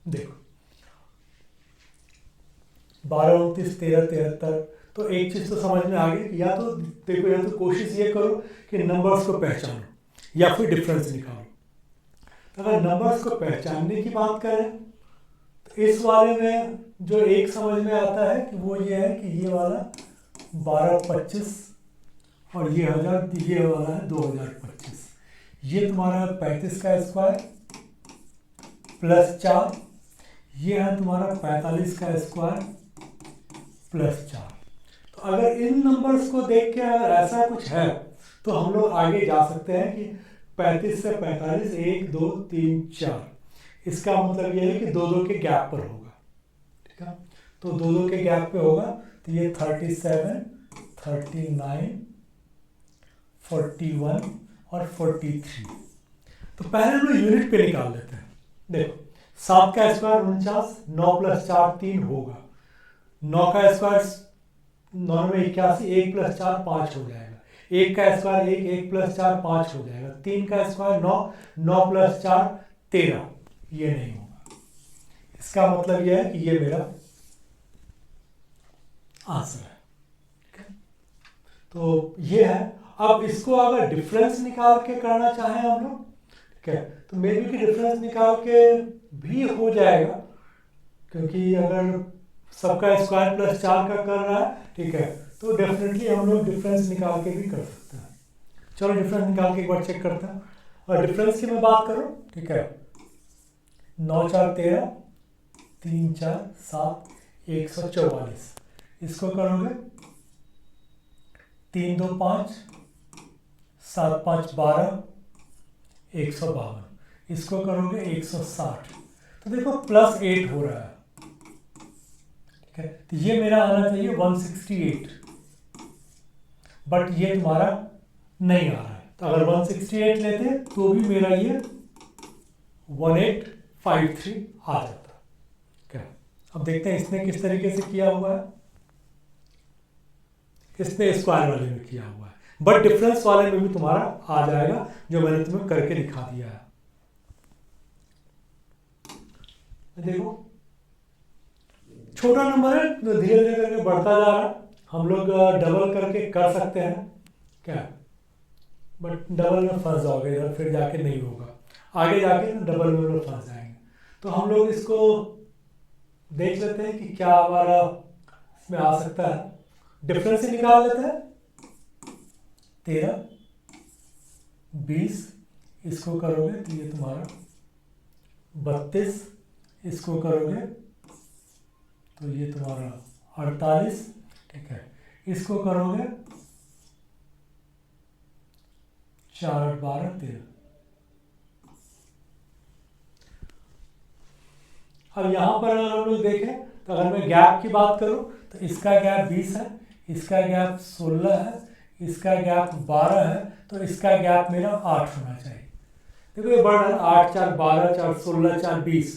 देखो 12, 29, 13, 73, तो एक चीज़ तो समझ में आ गई कि या तो देखो, या तो कोशिश ये करो कि नंबर्स को पहचानो या फिर डिफरेंस निकालो। तो अगर नंबर्स को पहचानने की बात करें तो इस वाले में जो एक समझ में आता है कि वो ये है कि ये वाला 1225 और ये वाला है 2025। ये तुम्हारा 35 का स्क्वायर प्लस 4, ये है तुम्हारा 45 का स्क्वायर प्लस 4। तो अगर इन नंबर्स को देख के अगर ऐसा कुछ है तो हम लोग आगे जा सकते हैं कि 35 से 45 1 2 3 4, इसका मतलब ये है कि दो दो के गैप पर होगा। ठीक है, तो दो दो के गैप पे होगा, तो ये 37, 39, 41 और 43। तो पहले हम लोग यूनिट पे निकाल लेते हैं। देखो 7 का स्क्वायर 49, 9 प्लस 4 3 होगा, 9 का स्क्वायर 9 में 81, 1 प्लस 4 5 हो जाएगा, 1 का स्क्वायर 1, 1 प्लस 4 5 हो जाएगा, 3 का स्क्वायर 9, 9 प्लस 4 13, ये नहीं होगा। इसका मतलब यह है कि ये मेरा आंसर है। ठीक है, तो ये है। अब इसको अगर डिफरेंस निकाल के करना चाहें हम लोग, ठीक है, तो मे बी की डिफरेंस निकाल के भी हो जाएगा, क्योंकि अगर सबका स्क्वायर प्लस 4 का कर रहा है, ठीक है, तो डेफिनेटली हम लोग डिफरेंस निकाल के भी कर सकते हैं। चलो डिफरेंस निकाल के एक बार चेक करते हैं। और डिफरेंस की मैं बात करूं, ठीक है, 9 4 13, 3 4 7, 144। इसको करोगे 3 2 5, 7 5 12, 152। इसको करोगे 160। तो देखो +8 हो रहा है। ठीक है, तो ये मेरा आना चाहिए 168, बट ये तुम्हारा नहीं आ रहा है। तो अगर 168 लेते तो भी मेरा ये 1853 आ जाता। क्या, अब देखते हैं इसने किस तरीके से किया हुआ है। इसने स्क्वायर वाले में किया हुआ है, बट डिफरेंस वाले में भी तुम्हारा आ जाएगा, जो मैंने तुम्हें करके दिखा दिया है। देखो छोटा नंबर है तो धीरे धीरे करके बढ़ता जा रहा है। हम लोग डबल करके कर सकते हैं क्या, बट डबल में फंस जाओगे इधर, फिर जाके नहीं होगा, आगे जाके डबल में फंस जाएंगे। तो हम लोग इसको देख लेते हैं कि क्या हमारा इसमें आ सकता है। डिफरेंस ही निकाल लेते हैं। 13 20, इसको करोगे तो ये तुम्हारा 32, इसको करोगे तो ये तुम्हारा 48। ठीक है, इसको करोगे 4 8 12 13। अब यहाँ पर अगर हम लोग देखें तो अगर मैं गैप की बात करूँ तो इसका गैप 20 है, इसका गैप 16 है, इसका गैप 12 है, तो इसका गैप मेरा 8 होना चाहिए। देखो ये बढ़ रहा है, 8 4 12, 4 16, 4 20,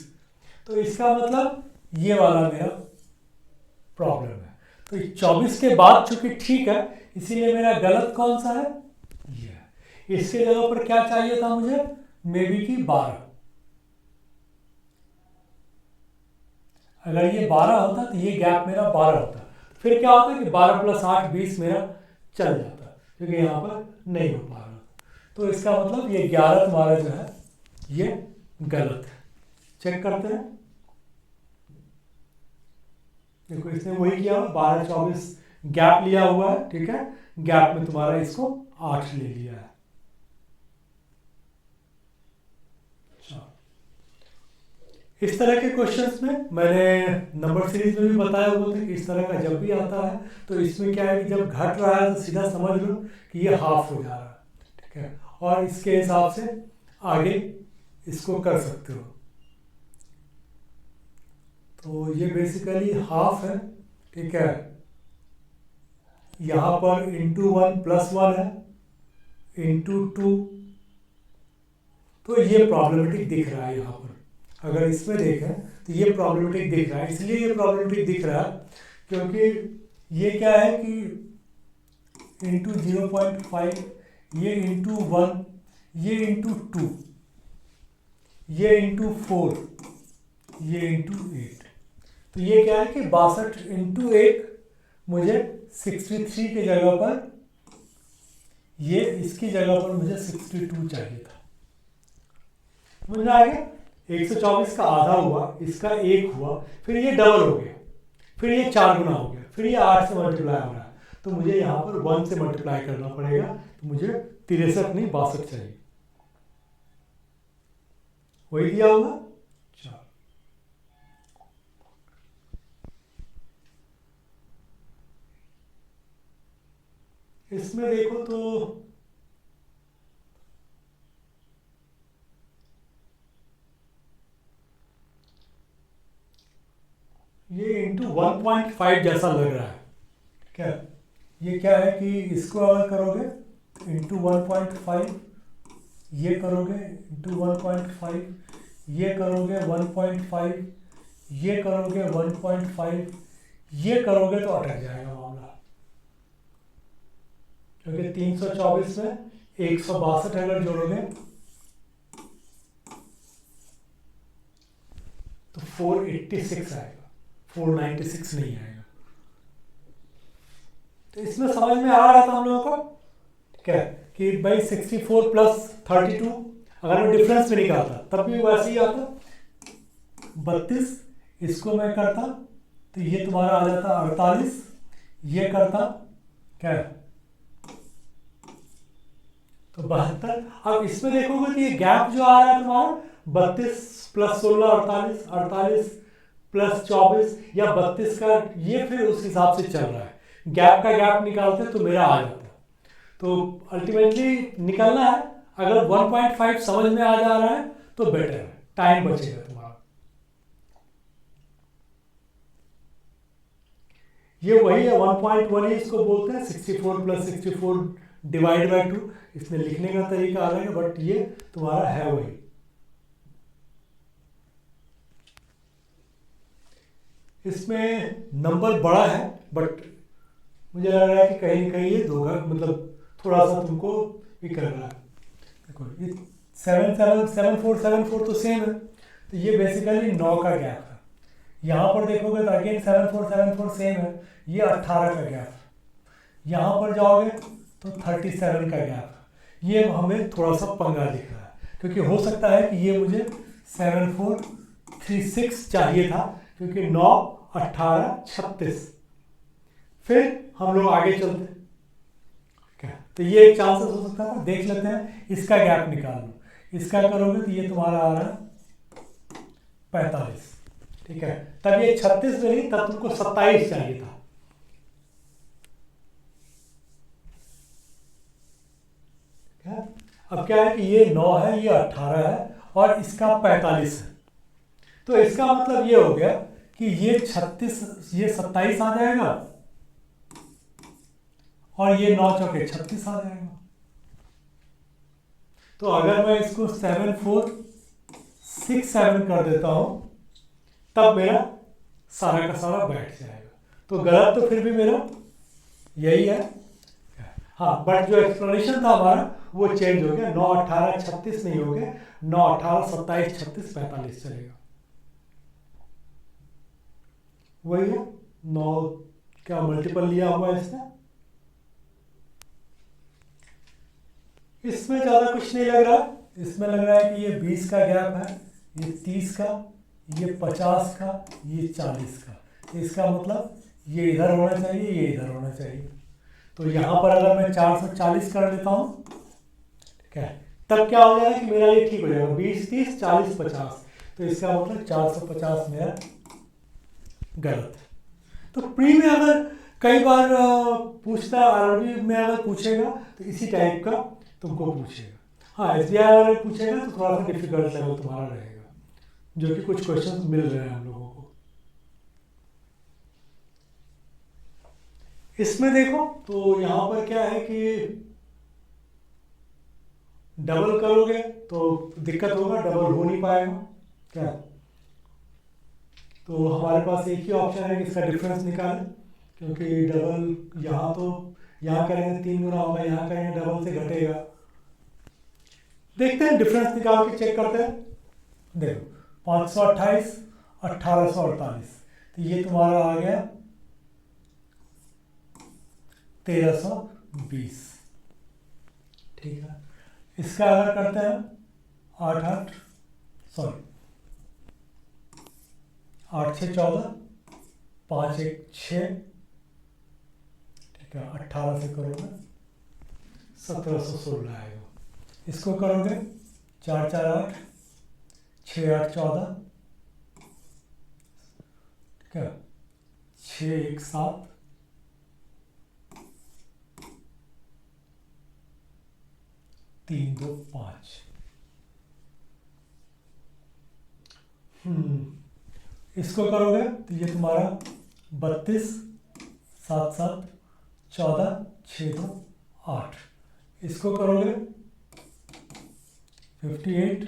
तो इसका मतलब ये वाला मेरा प्रॉब्लम है। तो 24 के बाद चूंकि ठीक है, इसीलिए मेरा गलत कौन सा है, ये है। इसके जगह पर क्या चाहिए था मुझे, मे बी की 12। अगर ये 12 होता तो ये गैप मेरा 12 होता, फिर क्या होता कि 12 + 8 20 मेरा चल जाता, क्योंकि यहाँ पर नहीं हो पा रहा। तो इसका मतलब ये 11 तुम्हारा जो है ये गलत है। चेक करते हैं। देखो इसने वही किया, 12 24 गैप लिया हुआ है। ठीक है, गैप में तुम्हारा इसको 8 ले लिया है। इस तरह के क्वेश्चंस में मैंने नंबर सीरीज में भी बताया हुआ था कि इस तरह का जब भी आता है तो इसमें क्या है कि जब घट रहा है तो सीधा समझ लो कि ये हाफ हो जा रहा है। ठीक है, और इसके हिसाब से आगे इसको कर सकते हो। तो ये बेसिकली हाफ है। ठीक है, यहाँ पर ×1 + 1 है, ×2, तो ये प्रॉब्लमेटिक दिख रहा है। यहाँ पर अगर इसमें देखें तो ये प्रॉब्लमेटिक दिख रहा है। इसलिए ये प्रॉब्लमेटिक दिख रहा है क्योंकि ये क्या है कि ×0.5, ये ×1, ये ×2, ये ×4, ये इंटू 8, तो ये क्या है कि 62 इंटू 8 मुझे 63 की जगह पर, ये इसकी जगह पर मुझे 62 चाहिए था। मुझे आ गया 124 का आधा हुआ, इसका 1 हुआ, फिर ये डबल हो गया, फिर ये 4 गुना हो गया, फिर ये 8 से मल्टीप्लाई हो रहा है, तो मुझे यहाँ पर 1 से मल्टीप्लाई करना पड़ेगा, तो मुझे 63 नहीं 62 चाहिए। वही दिया होगा। इसमें देखो तो ये इंटू 1.5 जैसा लग रहा है क्या? ये क्या है कि इसको अगर करोगे इंटू 1.5, ये करोगे इंटू 1.5, ये करोगे 1.5, ये करोगे 1.5, ये करोगे तो अटक जाएगा मामला, क्योंकि 324 में 162 अगर जोड़ोगे तो 486 आएगा, 496 नहीं आएगा। तो इसमें समझ में आ रहा था हम लोगों को क्या कि भाई 64 प्लस 32, अगर मैं डिफरेंस में निकालता तब भी वैसे ही आता, 32 इसको मैं करता तो ये तुम्हारा आ जाता 48, ये करता क्या तो 72। अब इसमें देखोगे तो ये गैप जो आ रहा है तुम्हारा 32 प्लस 16 48, 48 प्लस 24 या 32 का, ये फिर उस हिसाब से चल रहा है, गैप का गैप निकालते तो मेरा आ जाता। तो अल्टीमेटली निकलना है, अगर 1.5 समझ में आ जा रहा है तो बेटर है, टाइम बचेगा तुम्हारा। ये वही है 1.1 ही इसको बोलते हैं, 64 प्लस 64 डिवाइड बाई 2, इसमें लिखने का तरीका अलग है, बट ये तुम्हारा है वही। इसमें नंबर बड़ा है, बट मुझे लग रहा है कि कहीं ना कहीं ये धोखा, मतलब थोड़ा सा तुमको भी कर रहा है। देखो ये 7474 तो सेम है, तो ये बेसिकली 9 का गैप है। यहाँ पर देखोगे तो अगेन 7474 सेम है, ये 18 का गैप है। यहाँ पर जाओगे तो 37 का गैप है। ये हमें थोड़ा सा पंगा दिख रहा है, क्योंकि हो सकता है कि ये मुझे 7436 चाहिए था, क्योंकि 9 18 36। फिर हम लोग आगे चलते हैं क्या, तो ये एक चांसेस हो सकता है, देख लेते हैं। इसका गैप निकाल लो, इसका करोगे तो ये तुम्हारा आ रहा है 45, ठीक है। तब ये 36 में नहीं, तब तुमको 27 चाहिए था। अब क्या है कि ये 9 है, ये 18 है और इसका 45 है, तो इसका मतलब ये हो गया कि ये 36, ये 27 आ जाएगा और ये 9 चौके 36 आ जाएगा। तो अगर मैं इसको 7467 कर देता हूं तब मेरा सारा का सारा बैठ जाएगा। तो गलत तो फिर भी मेरा यही है, हाँ, बट जो एक्सप्लेनेशन था हमारा वो चेंज हो गया, 9 18 36 नहीं हो गया, 9 18 27 36 45 चलेगा। वही है, 9 का मल्टीपल लिया हुआ है इसने। इसमें ज़्यादा कुछ नहीं लग रहा, इसमें लग रहा है कि ये 20 का गैप है, ये 30 का, ये 50 का, ये 40 का। इसका मतलब ये इधर होना चाहिए, ये इधर होना चाहिए। तो यहाँ पर अगर मैं 440 कर देता हूँ, ठीक है, तब क्या हो जाएगा कि मेरा ये ठीक हो जाएगा, 20 30 40 50। तो इसका मतलब 450 मेरा गलत है। तो प्री में अगर कई बार पूछता है, आरआरबी में अगर पूछेगा तो इसी टाइप का तुमको पूछेगा। हाँ, एसबीआई अगर पूछेगा तो थोड़ा सा डिफिकल्ट लेवल तुम्हारा रहेगा, जो कि कुछ क्वेश्चन मिल रहे हैं हम लोगों को। इसमें देखो तो यहाँ पर क्या है कि डबल करोगे तो दिक्कत होगा, डबल हो नहीं पाएगा क्या। तो हमारे पास एक ही ऑप्शन है कि इसका डिफरेंस निकालें, क्योंकि डबल यहाँ तो यहाँ करेंगे 3 गुना होगा, यहाँ करेंगे डबल से घटेगा। देखते हैं, डिफरेंस निकाल के चेक करते हैं। देखो 528 1848, तो ये तुम्हारा आ गया 1320। ठीक है, इसका अगर करते हैं 8 6 14, 5 1 6, ठीक है, 18 से करोगे 1716 आएगा। इसको करोगे 4 4 8, 6 8 14, ठीक है, 6 1 7, 3 2 5। इसको करोगे तो ये तुम्हारा 32 7 7 14, 6 2 8। इसको करोगे 58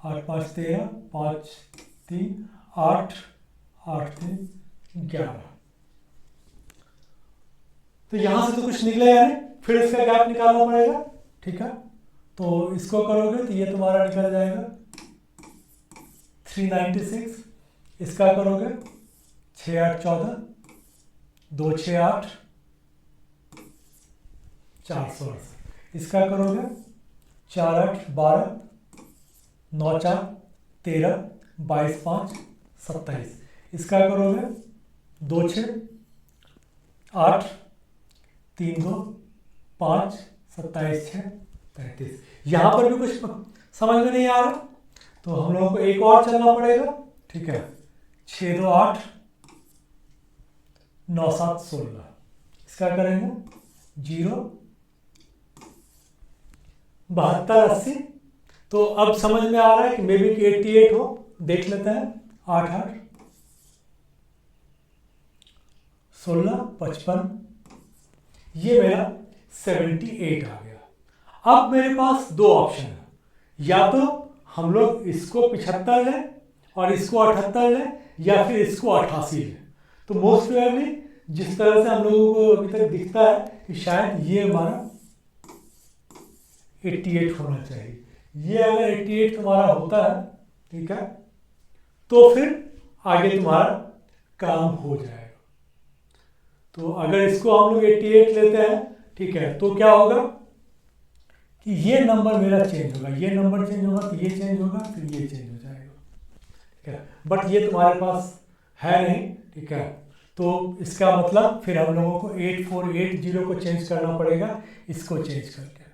8 5 13, 5 3 8 8 3 11। तो यहां से तो कुछ निकलेगा नहीं, फिर इसका गैप निकालना पड़ेगा। ठीक है, तो इसको करोगे तो ये तुम्हारा निकल जाएगा 396। इसका करोगे 6 8 14, 2 6 8, 468। इसका करोगे 4 8 12, 9 4 13, 22 5 27। इसका करोगे 2 6 8, 3 2 5, 27 6 35। यहाँ पर भी कुछ समझ में नहीं आ रहा, तो हम लोगों को एक और चलना पड़ेगा। ठीक है, 6 2 8, 9 7 16। इसका करेंगे 0 72 80। तो अब समझ में आ रहा है कि मे बी 88 हो, देख लेते हैं। 8 8 16 55, ये मेरा 78 आ गया। अब मेरे पास दो ऑप्शन है, या तो हम लोग इसको 75 लें और इसको 78 लें, या फिर इसको 88 लें। तो मोस्ट प्रोबेबली जिस तरह से हम लोगों को अभी तक दिखता है कि शायद ये हमारा 88 होना चाहिए। ये अगर 88 तुम्हारा होता है, ठीक है, तो फिर आगे तुम्हारा काम हो जाएगा। तो अगर इसको हम लोग 88 लेते हैं, ठीक है, तो क्या होगा कि ये नंबर मेरा चेंज होगा, ये नंबर चेंज होगा, तो ये चेंज होगा, फिर ये चेंज हो जाएगा। ठीक है, बट ये तुम्हारे पास है नहीं। ठीक है, तो इसका मतलब फिर हम लोगों को 8480 को चेंज करना पड़ेगा, इसको चेंज करके।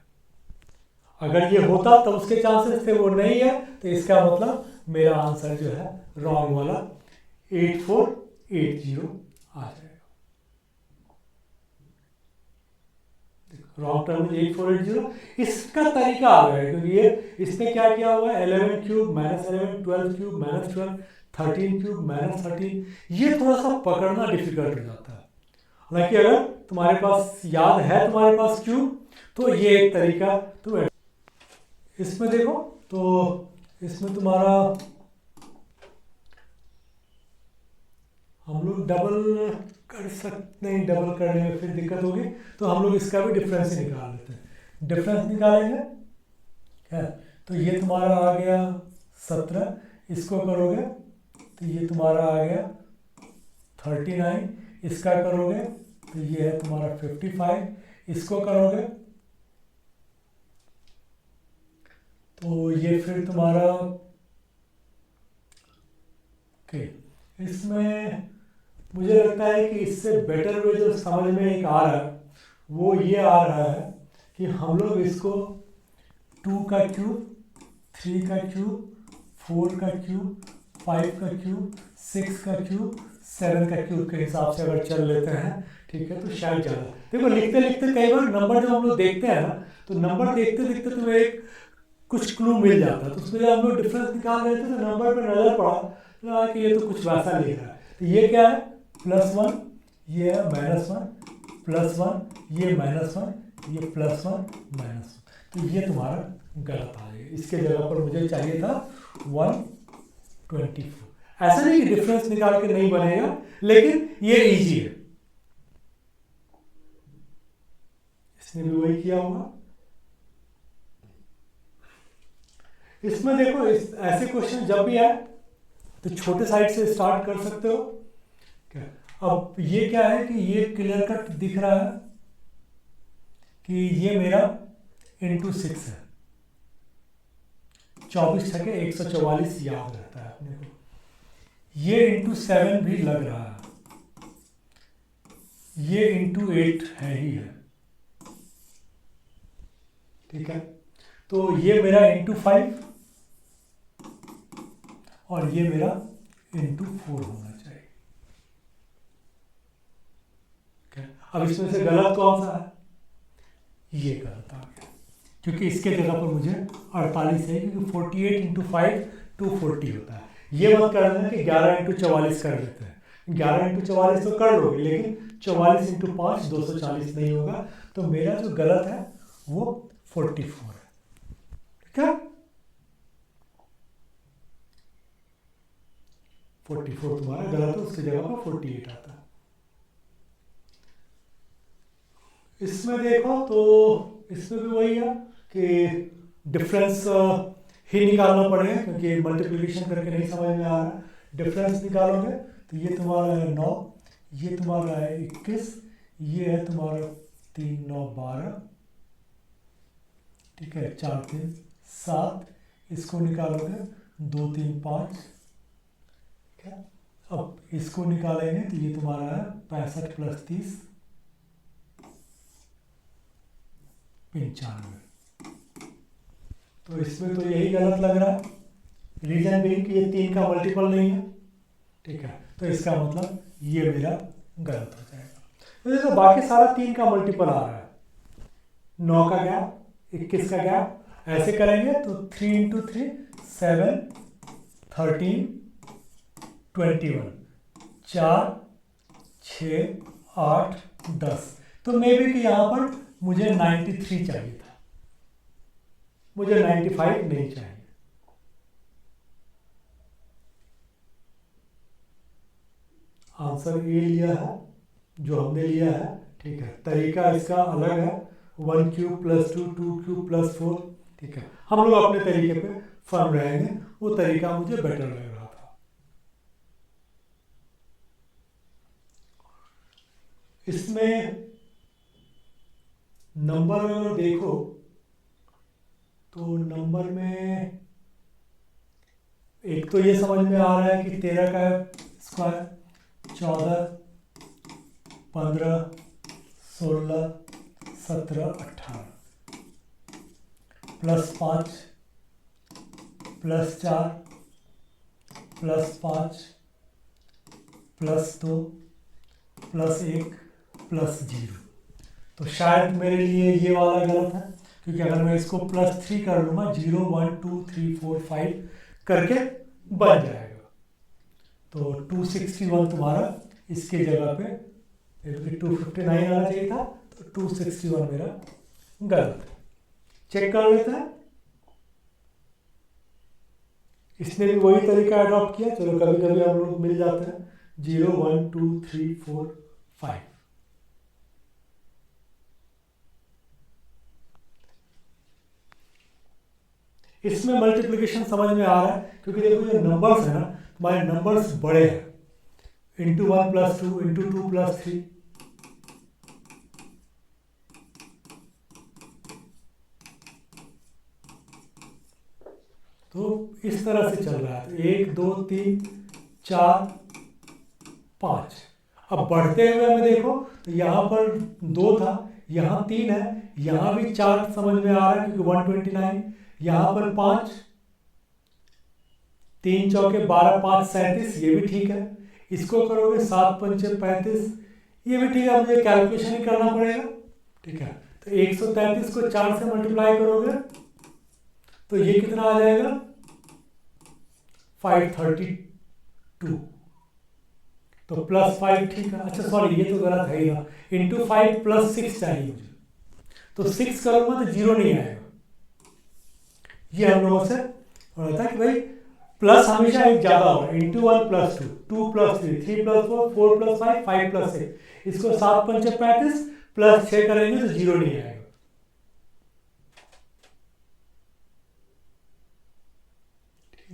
अगर ये होता तो उसके चांसेस थे, वो नहीं है, तो इसका मतलब मेरा आंसर जो है रॉन्ग वाला 8480 आ जाएगा। Wrong term 8480। इसका तरीका आ गया क्योंकि ये इसने क्या किया हुआ है, 11 cube minus 11, 12 cube minus 12, 13 cube minus 13। ये थोड़ा सा पकड़ना डिफिकल्ट हो जाता है। हालांकि अगर तुम्हारे पास याद है, तुम्हारे पास क्यूब, तो ये एक तरीका। तो इसमें देखो, तो इसमें तुम्हारा हम लोग डबल कर सकते नहीं, डबल करने में फिर दिक्कत होगी, तो हम लोग इसका भी डिफरेंस ही निकाल लेते हैं। डिफरेंस निकालेंगे है, तो ये तुम्हारा आ गया 17। इसको करोगे तो ये तुम्हारा आ गया 39। इसका करोगे तो ये है तुम्हारा 55। इसको करोगे तो ये फिर तुम्हारा इसमें मुझे लगता है कि इससे बेटर वे जो समझ में एक आ रहा है, वो ये आ रहा है कि हम लोग इसको 2 का क्यूब, 3 का क्यूब, 4 का क्यूब, 5 का क्यूब, 6 का क्यूब, 7 का क्यूब के हिसाब से अगर चल लेते हैं, ठीक है, तो शायद ज़्यादा। देखो लिखते लिखते कई बार नंबर जब हम लोग देखते हैं ना, तो नंबर देखते देखते तुम्हें एक कुछ क्लू मिल जाता है। तो उसमें जब हम लोग डिफरेंस निकाल रहे थे, तो नंबर पर नजर पड़ा कि ये तो कुछ वैसा लिख रहा है। तो ये क्या है, +1, ये है -1, +1, ये -1, ये +1 -1। तो ये तुम्हारा गलत आ गया। इसके जगह पर मुझे चाहिए था 124। ऐसा नहीं कि डिफरेंस निकाल के नहीं बनेगा, लेकिन ये इजी है। इसने भी वही किया होगा। इसमें देखो, ऐसे क्वेश्चन जब भी आए तो छोटे साइड से स्टार्ट कर सकते हो। क्या अब ये क्या है कि ये क्लियर कट दिख रहा है कि ये मेरा इंटू 6 है, 24 छके 144 याद रहता है अपने को। ये इंटू 7 भी लग रहा है, ये इंटू 8 है ही है, ठीक है। तो ये मेरा इंटू 5 और ये मेरा इंटू 4 होना चाहिए। अब इसमें से गलत कौन सा है? ये गलत आ गया, क्योंकि इसके जगह पर मुझे 48 है, क्योंकि 48 इंटू 5 240 होता है। ये मत कर देना कि 11 इंटू 44 कर देते हैं, 11 इंटू 44 तो कर लोगे, लेकिन 44 इंटू 5 240 नहीं होगा। तो मेरा जो गलत है वो 44 है, ठीक है। 44 तुम्हारा गलत है, उसकी जगह पर 48 आता है। इसमें देखो तो इसमें भी वही है कि डिफरेंस ही निकालना पड़ेगा, क्योंकि मल्टीप्लिकेशन करके नहीं समझ में आ रहा है। डिफरेंस निकालोगे तो ये तुम्हारा है 9, ये तुम्हारा है 21, ये है तुम्हारा 3 9 12, ठीक है, 4 3 7, इसको निकालोगे 2 3 5, ठीक है। अब इसको निकालेंगे तो ये तुम्हारा है 65 प्लस 30 95। तो इसमें तो यही गलत लग रहा है, रीजन बीइंग कि ये 3 का मल्टीपल नहीं है, ठीक है। तो इसका मतलब ये मेरा गलत हो जाएगा। तो देखो बाकी सारा 3 का मल्टीपल आ रहा है, 9 का गैप, 21 का गैप, ऐसे करेंगे तो 3 इंटू 3 7 13 21, 4 6 8 10। तो मे बी कि यहाँ पर मुझे 93 चाहिए था, मुझे 95 नहीं चाहिए। आंसर ए लिया है जो हमने लिया है, ठीक है। तरीका इसका अलग है, 1 क्यूब प्लस 2 2 क्यूब प्लस 4, ठीक है। हम लोग अपने तरीके पे फर्म रहेंगे, वो तरीका मुझे बेटर लग रहा था। इसमें नंबर अगर देखो तो नंबर में एक तो ये समझ में आ रहा है कि 13 का square 14 15 16 17 18 plus 5 plus 4 plus 5 plus 2 plus 1 plus 0। तो शायद मेरे लिए ये वाला गलत है, क्योंकि अगर मैं इसको प्लस 3 कर लूँगा 0 1 2 3 4 5 करके बन जाएगा। तो 261 तुम्हारा इसके जगह पे 259 आना चाहिए था, तो 261 मेरा गलत है। चेक कर लेते हैं। इसने भी वही तरीका अडॉप्ट किया, चलो कभी कभी हम लोग मिल जाते हैं। 0 1 2 3 4 5। इसमें मल्टीप्लिकेशन समझ में आ रहा है, क्योंकि देखो ये नंबर्स है ना, हमारे नंबर्स बड़े हैं, इंटू 1 प्लस 2 इंटू 2 प्लस 3। तो इस तरह से चल रहा है, 1 2 3 4 5। अब बढ़ते हुए में देखो तो यहाँ पर 2 था, यहाँ 3 है, यहाँ भी 4 समझ में आ रहा है क्योंकि 129, यहाँ पर 5, 3 चौके 12 5 37, ये भी ठीक है। इसको करोगे 7 पंचे 35, ये भी ठीक है, मुझे कैलकुलेशन ही करना पड़ेगा, ठीक है। तो 133 को 4 से मल्टीप्लाई करोगे तो ये कितना आ जाएगा 532। तो प्लस 5 ठीक है, अच्छा सॉरी ये तो गलत है ही ना, इंटू 5 प्लस 6 चाहिए मुझे, तो 6 करूंगा तो 0 नहीं आएगा। ये हम लोगों से हो रहा था कि भाई प्लस हमेशा एक ज्यादा होगा, into 1 plus 2 2 plus 3 3 plus 4 4 plus 5 5 plus 6, इसको 7 पंचे 35 प्लस 6 करेंगे तो 0 नहीं आएगा।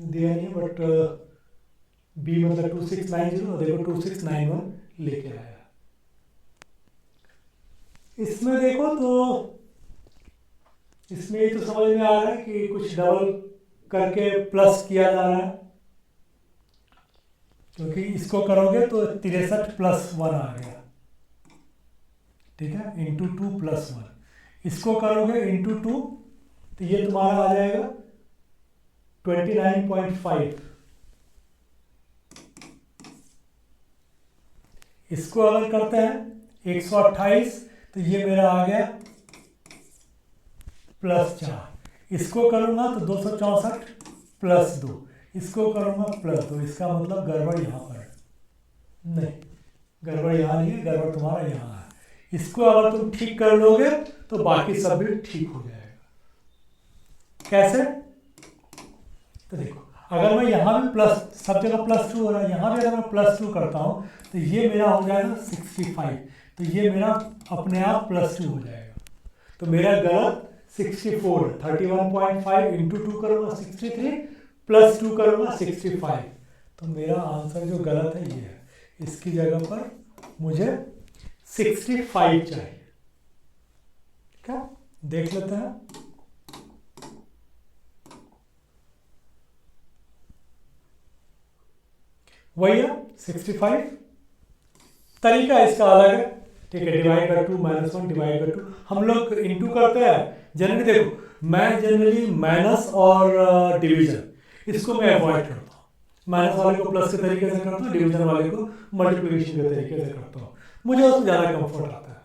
दिया नहीं, बट बी मतलब 2690 और देखो 2691 लेके आया। इसमें देखो तो इसमें ये तो समझ में आ रहा है कि कुछ डबल करके प्लस किया जा रहा है, क्योंकि इसको करोगे तो 63 + 1 आ गया, ठीक है, इंटू 2 + 1। इसको करोगे इंटू 2 तो ये तुम्हारा आ जाएगा 29.5। इसको अगर करते हैं 128 तो ये मेरा आ गया +4। इसको करूंगा तो 264 + 2। इसको करूंगा +2। इसका मतलब गड़बड़ यहाँ पर है। नहीं, गड़बड़ यहाँ नहीं है, गड़बड़ तुम्हारा यहाँ है। इसको अगर तुम ठीक कर लोगे तो बाकी सब भी ठीक हो जाएगा। कैसे? तो देखो, अगर मैं यहाँ भी प्लस, सब जगह +2 हो रहा है, यहाँ भी अगर मैं +2 करता हूँ तो ये मेरा हो जाएगा 65। तो ये मेरा अपने आप +2 हो जाएगा। तो मेरा गलत 64, 31.5 इंटू 2 करूँगा 63 + 2 करूँगा 65। तो मेरा आंसर जो गलत है ये है। इसकी जगह पर मुझे 65 चाहिए। ठीक है, देख लेते हैं। वही है 65। तरीका इसका अलग है, ठीक है। डिवाइड बाय 2 -1 डिवाइड बाय 2 हम लोग इंटू करते हैं जनरली। देखो, मैं जनरली माइनस और डिवीजन इसको मैं अवॉइड करता हूँ। माइनस वाले को प्लस के तरीके से करता हूँ, डिवीजन वाले को मल्टीप्लिकेशन के तरीके से करता हूँ। मुझे उसमें ज़्यादा कंफर्ट आता है।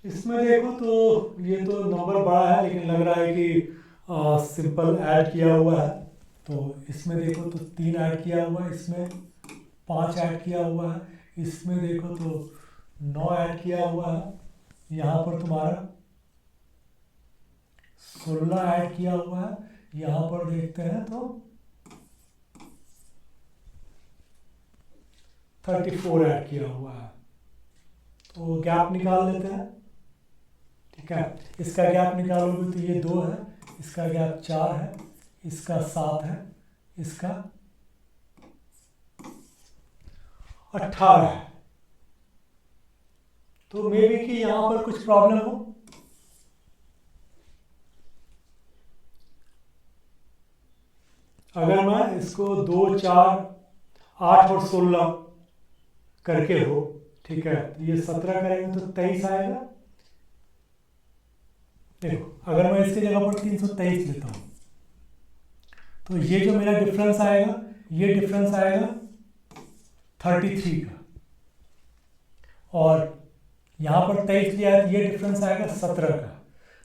इसमें देखो तो ये तो नंबर बड़ा है, लेकिन लग रहा है कि सिंपल ऐड किया हुआ है। तो इसमें देखो तो 3 ऐड किया हुआ है, इसमें 5 ऐड किया हुआ है, इसमें देखो तो 9 ऐड किया हुआ है, यहाँ पर तुम्हारा 16 ऐड किया हुआ है, यहाँ पर देखते हैं तो 34 ऐड किया हुआ है। तो गैप निकाल लेते हैं। ठीक है, इसका गैप निकालोगे तो ये 2 है, इसका गैप 4 है, इसका 7 है, इसका 18 है। तो मे बी कि यहाँ पर कुछ प्रॉब्लम हो। अगर मैं इसको 2, 4, 8 और 16 करके हो, ठीक है, तो ये 17 करेंगे तो 23 आएगा। देखो, अगर मैं इसकी जगह पर 323 लेता हूँ तो ये जो मेरा डिफरेंस आएगा, ये डिफरेंस आएगा 33 का, और यहाँ पर 23 लिया है तो ये डिफरेंस आएगा 17 का।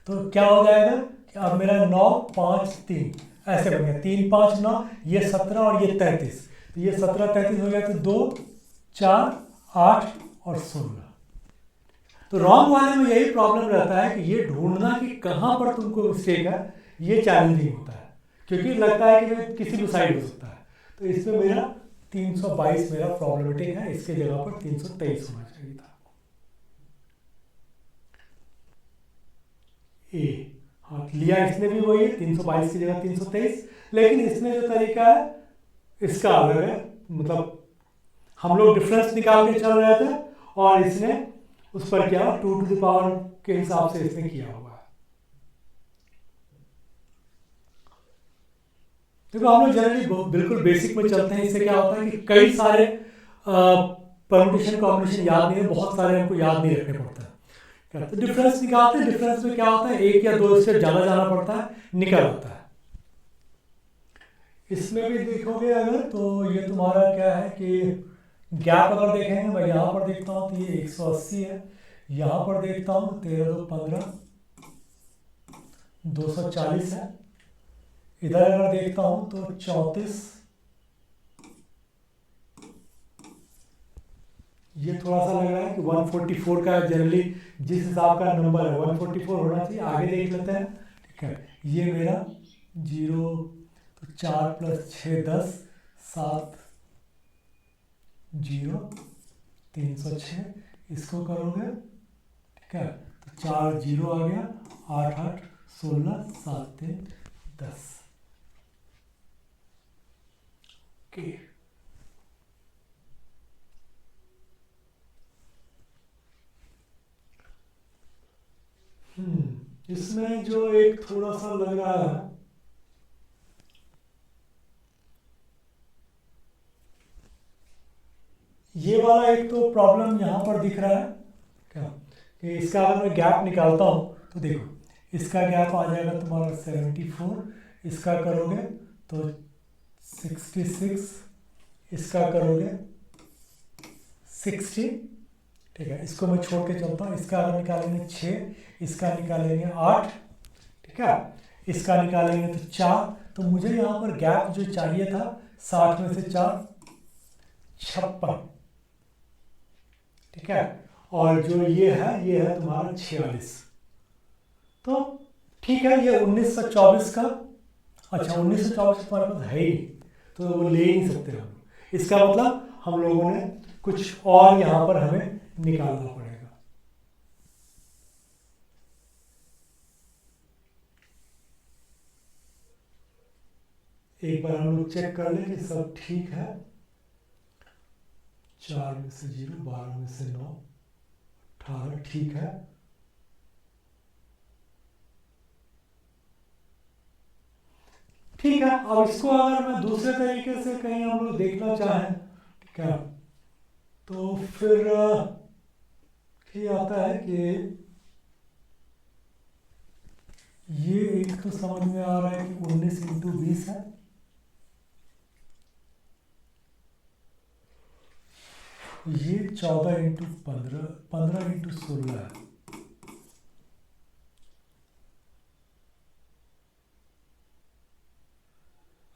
तो क्या हो जाएगा कि अब मेरा 9, 5, 3 ऐसे बन गया, 3, 5, 9, ये 17 और ये 33। तो ये 17, 33 हो गया, तो 2, 4, 8 और 16। तो रॉन्ग वाले में यही प्रॉब्लम रहता है कि ये ढूंढना कि कहाँ पर तुमको मिस्टेक है, ये चैलेंजिंग होता है, क्योंकि लगता है कि मैं किसी भी साइड हो सकता है। तो इसमें मेरा 322 मेरा प्रॉब्लमेटिक है, इसके जगह पर 323 होना चाहिए था। ए, हाँ, लिया इसने भी वही है, 322 की जगह 323, लेकिन इसमें जो तरीका है इसका अलग है। मतलब हम लोग डिफरेंस निकाल के चल रहे थे और इसने उस पर क्या 2 टू द पावर के हिसाब से इसने किया हुआ है। देखो, हम लोग जनरली बिल्कुल बेसिक में चलते हैं। इससे क्या होता है कि कई सारे परम्यूटेशन कॉम्बिनेशन याद नहीं है, बहुत सारे हमको याद नहीं रखने पड़ता है। तो डिफरेंस निकालते हैं, डिफरेंस में क्या होता है 1 या 2 स्टेप ज़्यादा जाना पड़ता है, निकल आता है। इसमें भी देखोगे अगर तो ये तुम्हारा क्या है कि गैप अगर देखेंगे, मैं यहाँ पर देखता हूँ तो ये 180 है, यहाँ पर देखता हूँ 13, 2, 15, 240 है, इधर अगर देखता हूँ तो 34, ये थोड़ा सा लग रहा है कि 144 का जनरली जिस हिसाब का नंबर है 144 होना चाहिए। आगे देख लेते हैं। ठीक है, ये मेरा 0, तो 4 + 6 10, 7, 0, 306। इसको करोगे, ठीक है, तो 4 0 आ गया, 8 8 16, 7 3 10। ओके, इसमें जो एक थोड़ा सा लग रहा है, ये वाला एक तो प्रॉब्लम यहाँ पर दिख रहा है क्या, कि इसका अगर मैं गैप निकालता हूँ तो देखो इसका गैप आ जाएगा तुम्हारा 74, इसका करोगे तो 66, इसका करोगे 60, ठीक है। इसको मैं छोड़ के चलता हूँ, इसका अगर निकालेंगे 6, इसका निकालेंगे 8, ठीक है, इसका निकालेंगे तो 4, तो मुझे यहाँ पर गैप जो चाहिए था 60 में से 4 56, ठीक है, और जो ये है तुम्हारा 46। तो ठीक है, ये 1924 का, अच्छा 1924 तुम्हारे पास है ही नहीं, तो वो ले ही नहीं सकते हम। इसका मतलब हम लोगों ने कुछ और यहाँ पर हमें निकालना पड़ेगा। एक बार हम लोग चेक कर लें कि सब ठीक है। 4 में से 0, 12 में से 9, 18, ठीक है। ठीक है, अब इसको अगर मैं दूसरे तरीके से कहीं हम लोग देखना चाहें, ठीक है, तो फिर ये आता है कि ये एक तो समझ में आ रहा है कि 19 इंटू 20 है, ये 14 इंटू 15, 15 इंटू 16 है।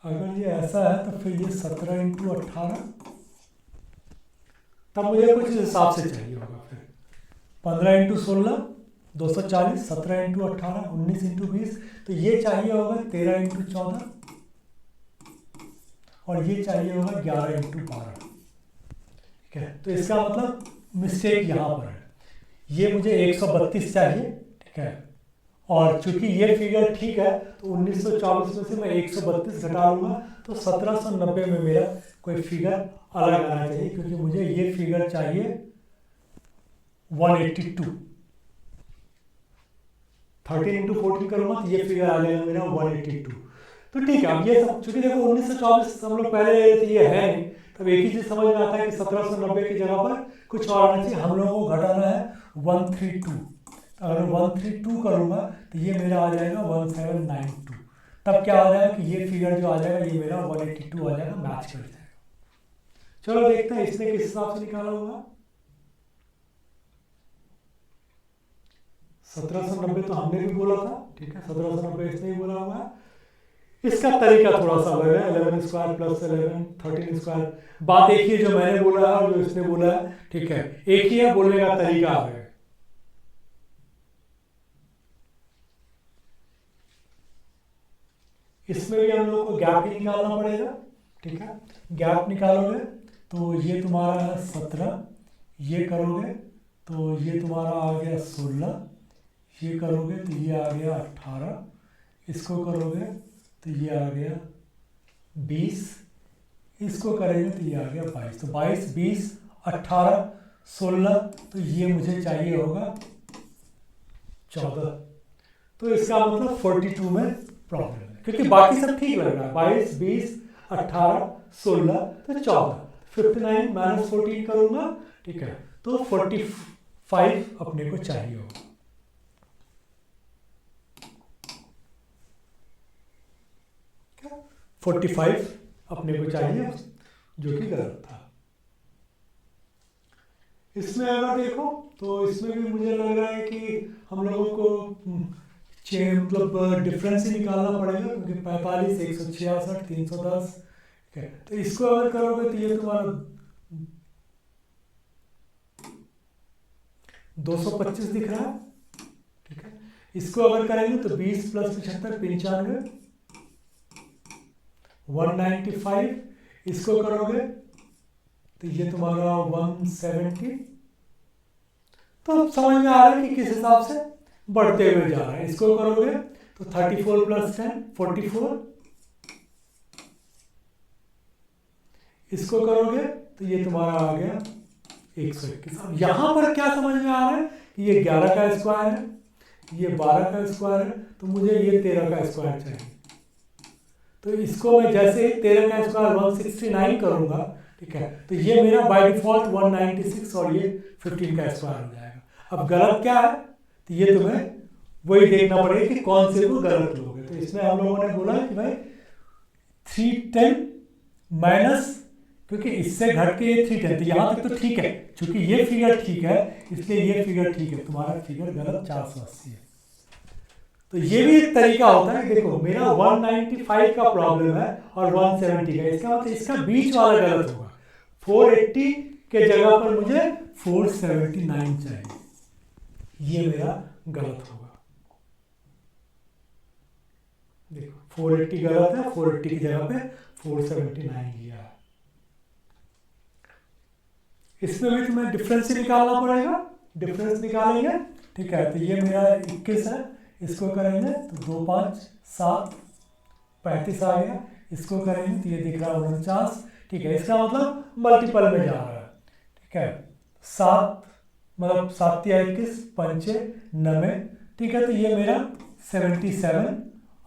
अगर ये ऐसा है तो फिर ये 17 इंटू 18, तब मुझे कुछ इस हिसाब से चाहिए होगा। फिर 15 इंटू 16 240, 17 इंटू 18 19 इंटू 20, तो ये चाहिए होगा 13 इंटू 14, और ये चाहिए होगा 11 इंटू 12, ठीक है। तो इसका मतलब मिस्टेक यहाँ पर है, ये मुझे 132 चाहिए, ठीक है, और चूंकि ये फिगर ठीक है तो 1924 में से मैं 132 घटा लूँगा, तो 1790 में मेरा कोई फिगर अलग आना चाहिए, क्योंकि मुझे ये फिगर चाहिए 182। 13 इंटू 14 करूँगा तो ये फिगर आ जाएगा मेरा 182। तो ठीक है, अब ये सब चूंकि देखो 1924 हम लोग पहले ले रहे थे, ये है नहीं, तब एक ही चीज़ समझ में आता है कि 1790 की जगह पर कुछ और आना चाहिए। हम लोगों को घटाना है 132, अगर 132 करूँगा तो ये मेरा आ जाएगा 1792, तब क्या आ जाएगा कि ये फिगर जो आ जाएगा ये मेरा 182 आ जाएगा, मैच कर जाएगा। चलो देखते हैं इसने किस हिसाब से निकाला होगा। 1790 तो हमने भी बोला था, ठीक है, 1790 इसने भी बोला हुआ है। इसका तरीका थोड़ा सा अलग है, 11 स्क्वायर प्लस 11 13 स्क्वायर, बात एक ही है जो मैंने बोला है और जो इसने बोला है, ठीक है, एक ही है, बोलने का तरीका है। इसमें भी हम लोग को गैप ही निकालना पड़ेगा, ठीक है। गैप निकालोगे तो ये तुम्हारा है 17, ये करोगे तो ये तुम्हारा आ गया 16, ये करोगे तो ये आ गया 18, इसको करोगे तो ये आ गया 20, इसको करेंगे तो ये आ गया 22। तो 22 20 18 16, तो ये मुझे चाहिए होगा 14। तो इसका मतलब 42 में प्रॉब्लम है, क्योंकि बाकी सब ठीक लग रहा है, 22 20 18 16 तो 14, 59 माइनस 14 करूँगा, ठीक है, तो 45 अपने को चाहिए होगा। क्या 45 अपने को चाहिए, जो कि गलत था। इसमें अगर देखो तो इसमें भी मुझे लग रहा है कि हम लोगों को मतलब डिफरेंस ही निकालना पड़ेगा, क्योंकि 45 166 310, ठीक है, तो इसको अगर करोगे तो ये तुम्हारा 225 दिख रहा है, ठीक है। इसको अगर करेंगे तो 20 प्लस 75 95 195, इसको करोगे तो ये तुम्हारा 170। तो अब समझ में आ रहा है कि किस हिसाब से बढ़ते हुए जा रहा है। इसको करोगे तो 34 प्लस 10 44, इसको करोगे तो ये तुम्हारा आ गया 121। अब यहाँ पर क्या समझ में आ रहा है कि ये 11 का स्क्वायर है, ये 12 का स्क्वायर है, तो मुझे ये 13 का स्क्वायर चाहिए। तो इसको मैं जैसे ही 13 का स्क्वायर 169 करूंगा, ठीक है, तो ये मेरा बाय डिफॉल्ट 196 और ये 15 का स्क्वायर हो जाएगा। अब गलत क्या है, तो ये तुम्हें वही देखना पड़ेगा कि कौन से को गलत लोगे। तो इसमें हम लोगों ने बोला कि भाई 310 माइनस, क्योंकि इससे घट के ये 310, तो यहाँ तक तो ठीक है, क्योंकि ये फिगर ठीक है इसलिए ये फिगर ठीक है, तुम्हारा फिगर गलत 480 है। तो ये भी एक तरीका होता है। देखो मेरा 195 का प्रॉब्लम है और 170 का, इसका मतलब इसका बीच वाला गलत होगा। 480 के जगह पर मुझे 479 चाहिए, ये मेरा गलत होगा। देखो 480 गलत है, 480 की जगह पे 479 लिया है। इसमें भी तुम्हें डिफरेंस निकालना पड़ेगा, डिफरेंस निकालेंगे, ठीक है। तो ये मेरा 21 है, इसको करेंगे तो 2 5 7 35 आ गया, इसको करेंगे तो ये दिख रहा है 49, ठीक है। इसका मतलब मल्टीपल में जा रहा है, ठीक है। 7 मतलब 7 या 21 5 9, ठीक है। तो ये मेरा 77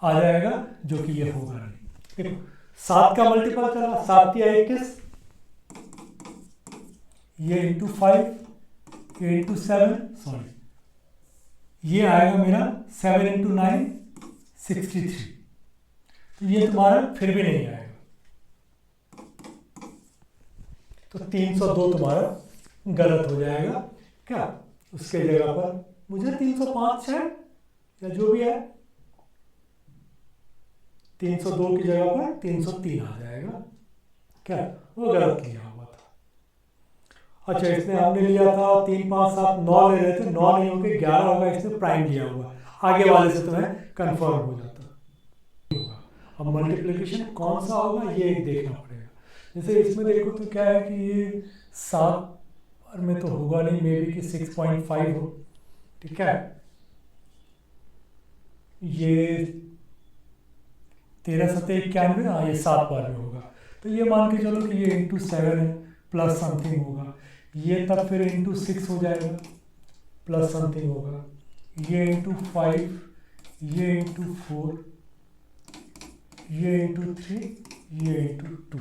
आ जाएगा, जो कि ये होगा नहीं। देखो 7 का मल्टीपल करा, 7 या 21, ये इंटू 5, ये इंटू 7, सॉरी ये आएगा मेरा 7 इंटू 9 63। तो ये तुम्हारा फिर भी नहीं आएगा, तो 302 तुम्हारा गलत हो जाएगा। क्या उसके जगह पर मुझे 305 है या जो भी है, 302 की जगह पर 303 आ जाएगा। क्या वो गलत लिया हुआ था। अच्छा इसमें हमने लिया था 3 5 7 9 ले रहे थे, 9 नहीं होकर 11 होगा, इसमें प्राइम लिया हुआ, आगे वाले से तुम्हें कंफर्म हो जाता। अब मल्टीप्लिकेशन कौन सा होगा ये एक देखना पड़ेगा। जैसे इसमें देखो तो क्या है कि ये 7 में तो होगा नहीं, मे बी कि 6.5 हो, ठीक है। ये 13 7 91, हाँ ये 7 बार में होगा, तो ये मान के चलो कि ये इंटू 7 है प्लस समथिंग होगा, ये तब फिर इंटू 6 हो जाएगा प्लस समथिंग होगा, ये इंटू 5, ये इंटू 4, ये इंटू 3, ये इंटू 2।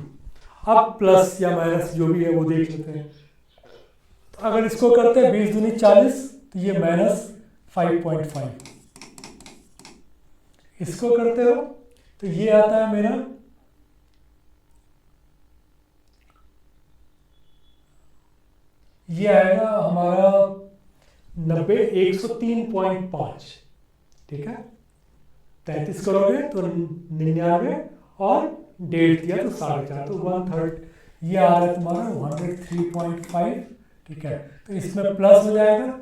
अब प्लस या माइनस जो भी है वो देख लेते हैं। तो अगर इसको करते हैं 20 दूनी 40, तो ये माइनस 5.5। इसको करते हो तो ये आता है मेरा ये आएगा हमारा 90 103.5, ठीक है। 33 करोगे तो 99 और 1.5 दिया तो 4.5, तो 1/3, ये आ रहा है तुम्हारा 103.5, ठीक है। तो इसमें प्लस हो जाएगा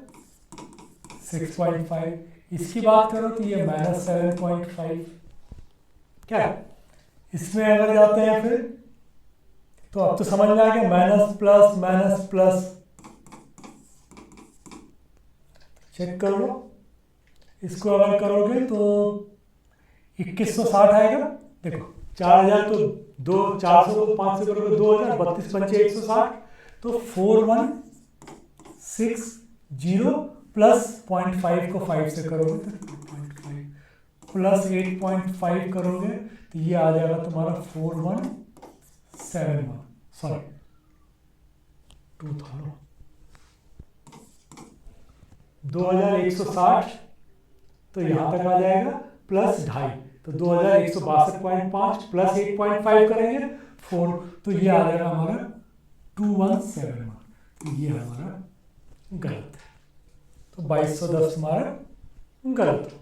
6.5, इसकी बात करो तो ये माइनस 7.5। क्या इसमें अगर जाते हैं फिर तो अब तो समझ में आ गया, minus plus minus plus, check कर लो। इसको अगर करोगे तो 2160 आएगा। देखो 4000 तो 400 को 5 से करोगे 2000, 32 पंचे 160, तो 4160 प्लस 0.5 को 5 से करोगे तो 2.5 प्लस 8.5 करोगे तो ये आ जाएगा तुम्हारा 4171, सॉरी 2160, तो यहाँ तक आ जाएगा प्लस 2.5, तो 2162.5 प्लस 8.5 करेंगे 4, तो ये आ जाएगा हमारा 2171, तो ये हमारा गलत है। तो 2210 हमारा गलत हो गया।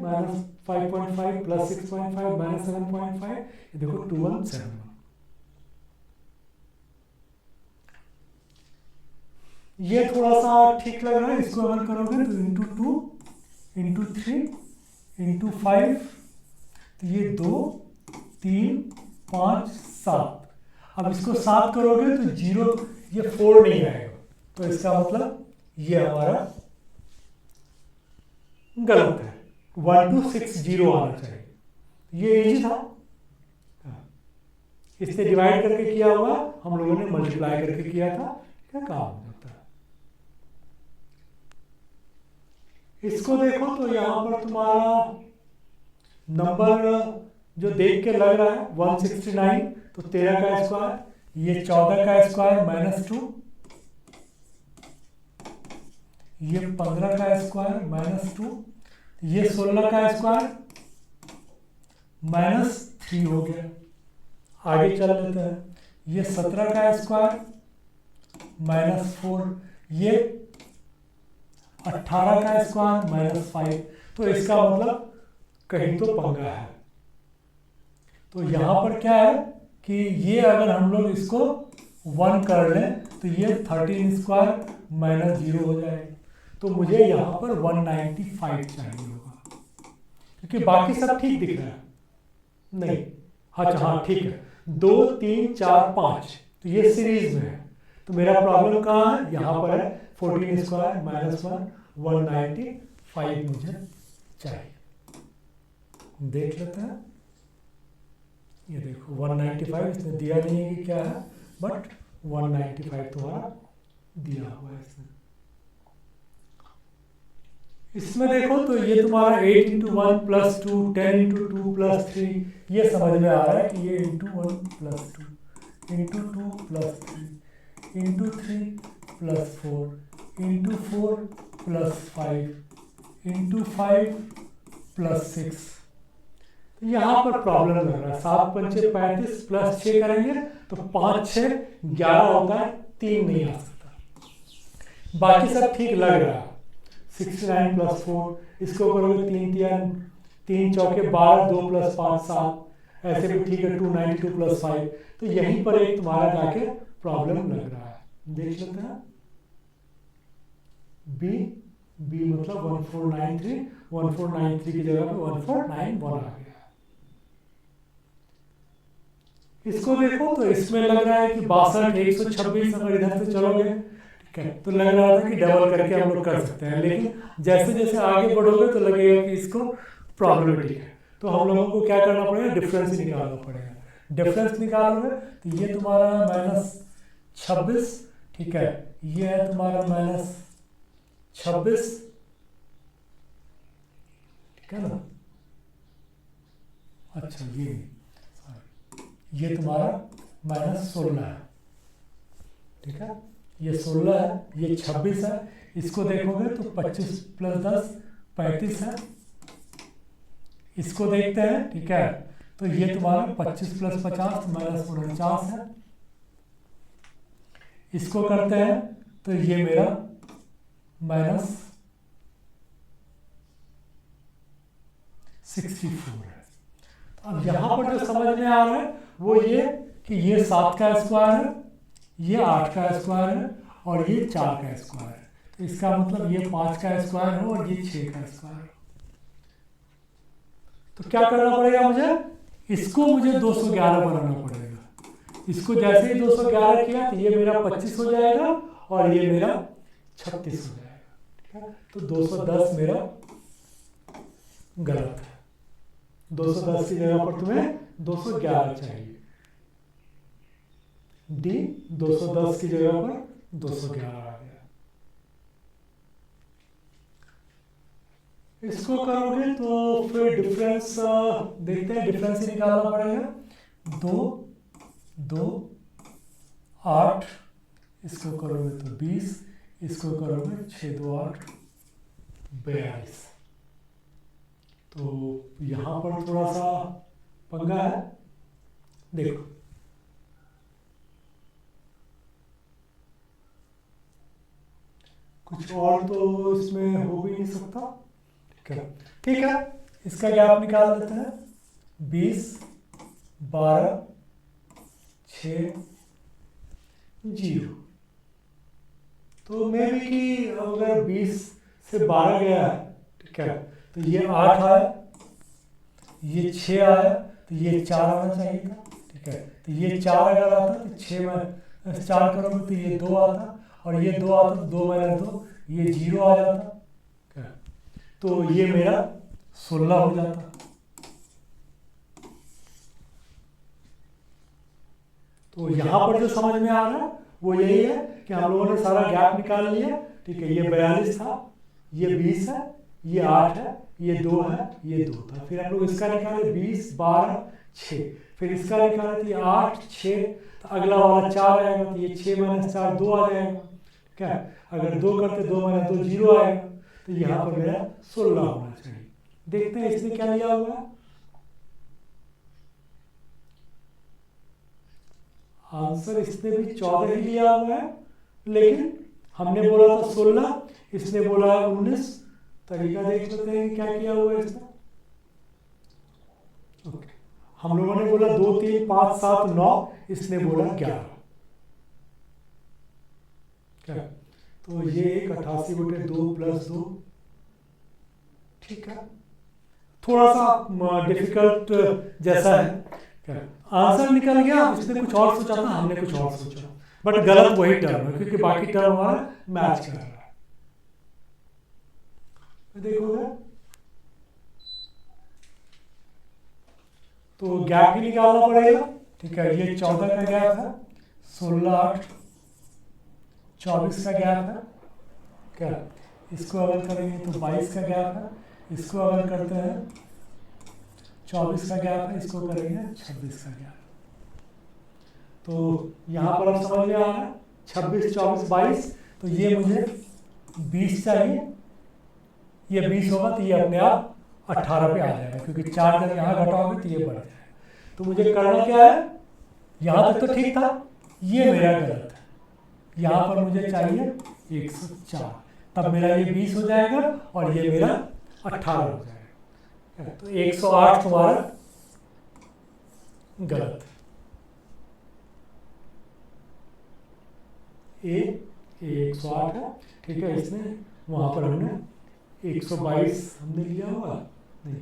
माइनस 5.5 प्लस 6.5 माइनस 7.5, ये देखो 2171। ये थोड़ा सा ठीक लग रहा है, इसको अगर करोगे तो इंटू 2 इंटू 3 इंटू 5, तो ये 2 3 5 7। अब इसको 7 करोगे तो 0, ये 4 नहीं आएगा, तो इसका मतलब ये हमारा गलत है, 1260 आना चाहिए। ये इजी था, इससे डिवाइड करके किया हुआ, हम लोगों ने मल्टीप्लाई करके किया था, क्या काम हो जाता है। इसको देखो तो यहाँ पर तुम्हारा नंबर जो देख के लग रहा है 169, तो 13 का स्क्वायर, ये 14 का स्क्वायर -2, ये 15 का स्क्वायर -2, ये 16 का स्क्वायर -3 हो गया। आगे चल लेते हैं, ये 17 का स्क्वायर -4, ये 18 का स्क्वायर -5। तो इसका मतलब कहीं तो पंगा है। तो यहाँ पर क्या है कि ये अगर हम लोग इसको 1 कर लें तो ये 13 स्क्वायर -0 हो जाएगा। तो मुझे यहाँ पर 195 चाहिए होगा, क्योंकि बाकी सब ठीक दिख रहा है। नहीं, अच्छा हाँ ठीक है, 2 3 4 5, तो ये सीरीज में है। तो मेरा प्रॉब्लम कहाँ है, यहाँ पर है 14 स्क्वायर -1, 195 मुझे चाहिए। देख लेते हैं, ये देखो 195 इसने दिया नहीं है कि क्या है, बट 195 तुम्हारा दिया हुआ है इसमें। इसमें देखो तो ये तुम्हारा 8 × 1 + 2, 10 × 2 + 3, ये समझ में आ रहा है कि ये × 1 + 2 × 2 + 3 × 3 + 4 × 4 + 5 × 5 + 6। यहाँ पर प्रॉब्लम लग रहा है, 7 × 5 = 35 + 6 करेंगे तो 5 6 11 होता है, 3 नहीं आ सकता। बाकी सब ठीक लग रहा है, 69 + 4, इसको करोगे 3 चौके 12, 2 + 5 7, ऐसे भी ठीक है, 292 + 5। तो यहीं पर एक तुम्हारा जाके प्रॉब्लम लग रहा है। देख लेते हैं, बी मतलब 1493, 1493 की जगह पे 1491 आ गया। इसको देखो तो इसमें लग रहा है कि 62 126, अगर इधर से चलोगे ठीक है, तो लग रहा था कि डबल करके हम लोग कर सकते हैं, लेकिन जैसे जैसे आगे बढ़ोगे तो लगेगा कि इसको प्रॉब्लमेटिक है। तो हम लोगों को क्या करना पड़ेगा, डिफरेंस निकालना पड़ेगा। डिफरेंस निकालोगे तो ये तुम्हारा -26, ठीक है, ये है तुम्हारा -26, ठीक है ना। अच्छा ये तुम्हारा -16 है, ठीक है, ये 16 है, ये 26 है। इसको देखोगे तो 25 + 10 35 है। इसको देखते हैं, ठीक है, तो ये तुम्हारा 25 + 50 -49 है। इसको करते हैं तो ये मेरा -64 है। अब यहाँ पर जो समझ में आ रहा है वो ये कि ये 7 का स्क्वायर है, ये 8 का स्क्वायर है, और ये 4 का स्क्वायर है। तो इसका मतलब ये 5 का स्क्वायर है और ये 6 का स्क्वायर है। तो क्या करना पड़ेगा मुझे, इसको मुझे 211 बनाना पड़ेगा। इसको जैसे ही 211 किया तो ये मेरा 25 हो जाएगा और ये मेरा 36 हो जाएगा, ठीक है। तो 210 मेरा गलत है, 210 की जगह पर तुम्हें 211 चाहिए। डी 210 की जगह पर 211 आ गया। इसको करोगे तो फिर डिफरेंस देखते हैं, डिफरेंस ही निकालना पड़ेगा। 2 2 8, इसको करोगे तो 20, इसको करोगे 6 2 8 42। तो यहाँ पर थोड़ा सा पंगा है। देखो कुछ और तो इसमें हो भी नहीं सकता, ठीक है। इसका गैप निकाल लेते हैं, 20 12 6 0। तो मे भी कि अगर 20 से 12 गया है, ठीक है, तो ये 8 आया, ये 6 आया, तो ये 4 आना चाहिए था, ठीक है। तो ये 4 अगर आता तो 6 में 4 करोगे तो ये 2 आता, और ये 2 आता तो 2 - 2 ये 0 आ जाता। तो ये मेरा 16 हो जाता। तो यहाँ पर जो समझ में आ रहा है वो यही है कि हम लोगों ने सारा गैप निकाल लिया। ठीक है, ये 42 था, ये 20 है, ये 8 है, ये 2 है, ये 2 था। फिर हम लोग इसका निकाले 20, 12, 6, फिर इसका निकाले तो ये 8, 6, तो अगला वाला 4 आएगा, तो ये 6 - 4 2 आ जाएगा। क्या, अगर 2 करते 2 - 2 0 आएगा, तो यहाँ पर मेरा 16 होना चाहिए। देखते हैं इसने क्या लिया हुआ है। आंसर इसने भी 14 ही लिया हुआ है, लेकिन हमने बोला था 16, इसने बोला है 19। तरीका देख लेते हैं क्या किया हुआ है इसने। ओके, हम लोगों ने बोला 2, 3, 5, 7, 9, इसने बोला 11। क्या, तो ये 88/2 + 2। ठीक है, थोड़ा सा डिफिकल्ट जैसा है। क्या, आंसर निकल गया, उसने कुछ और सोचा था, हमने कुछ और सोचा, बट गलत वही टर्म है क्योंकि बाकी टर्म हमारा मैच कर रहा है। देखोगे तो गैप भी निकालना पड़ेगा। ठीक है, ये 14 का गैप है, 16, 8, 24 का गैप है। क्या, इसको अगर करेंगे तो 22 का गैप है, इसको अगर करते हैं 24 का गैप है, इसको करेंगे 26 का गैप। तो यहाँ पर अब समझ में आ रहा है 26, 24, 22, तो ये मुझे 20 चाहिए। ये 20 होगा तो ये अपने आप 18 पे आ जाएगा, क्योंकि 4 जब यहाँ घटाओगे तो ये बढ़ जाएगा। तो मुझे करना क्या है, यहाँ तक तो ठीक था, ये मेरा गलत है। यहाँ पर मुझे चाहिए 104, तब मेरा ये 20 हो जाएगा और ये मेरा 18 हो जाएगा। तो 108 तुम्हारा गलत है। ए 108 है। ठीक है, इसमें वहाँ पर हमने 122 हमने लिया हुआ, नहीं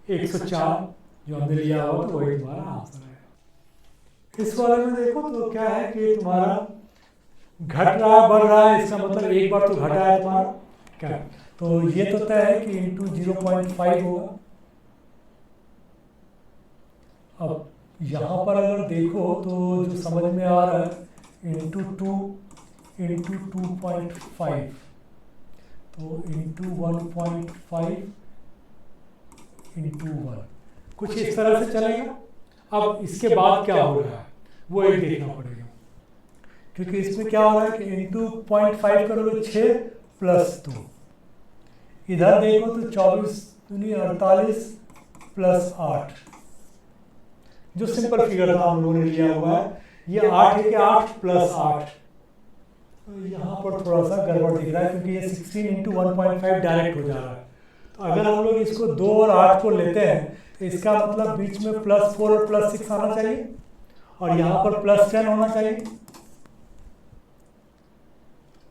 104 जो हमने लिया हुआ, तो वही तुम्हारा आंसर है। इस वाले में देखो तो क्या है कि तुम्हारा घट रहा है, बढ़ रहा है, इसका मतलब एक बार तो घटा है तुम्हारा। क्या, तो ये तो तय है कि इंटू 0.5 होगा। अब यहाँ पर अगर देखो तो जो समझ में आ रहा है इंटू 2 इंटू 2.5, तो इंटू 1.5 इंटू 1, कुछ इस तरह से चलेगा। अब इसके बाद क्या हो रहा है वो एक देखना पड़ेगा, क्योंकि इसमें क्या हो रहा है कि इंटू 0.5 करोगे 6 + 2, इधर देखो तो 24 दूनी 48 + 8, जो सिंपल फिगर था हम लोगों ने लिया हुआ है। ये 8 है कि 8 + 8, तो यहाँ पर थोड़ा सा गड़बड़ दिख रहा है, क्योंकि ये 16 इंटू 1.5 डायरेक्ट हो जा रहा है। तो अगर हम लोग इसको 2 और 8 को लेते हैं तो इसका मतलब बीच में +4 और +6 आना चाहिए, और यहाँ पर +10 होना चाहिए।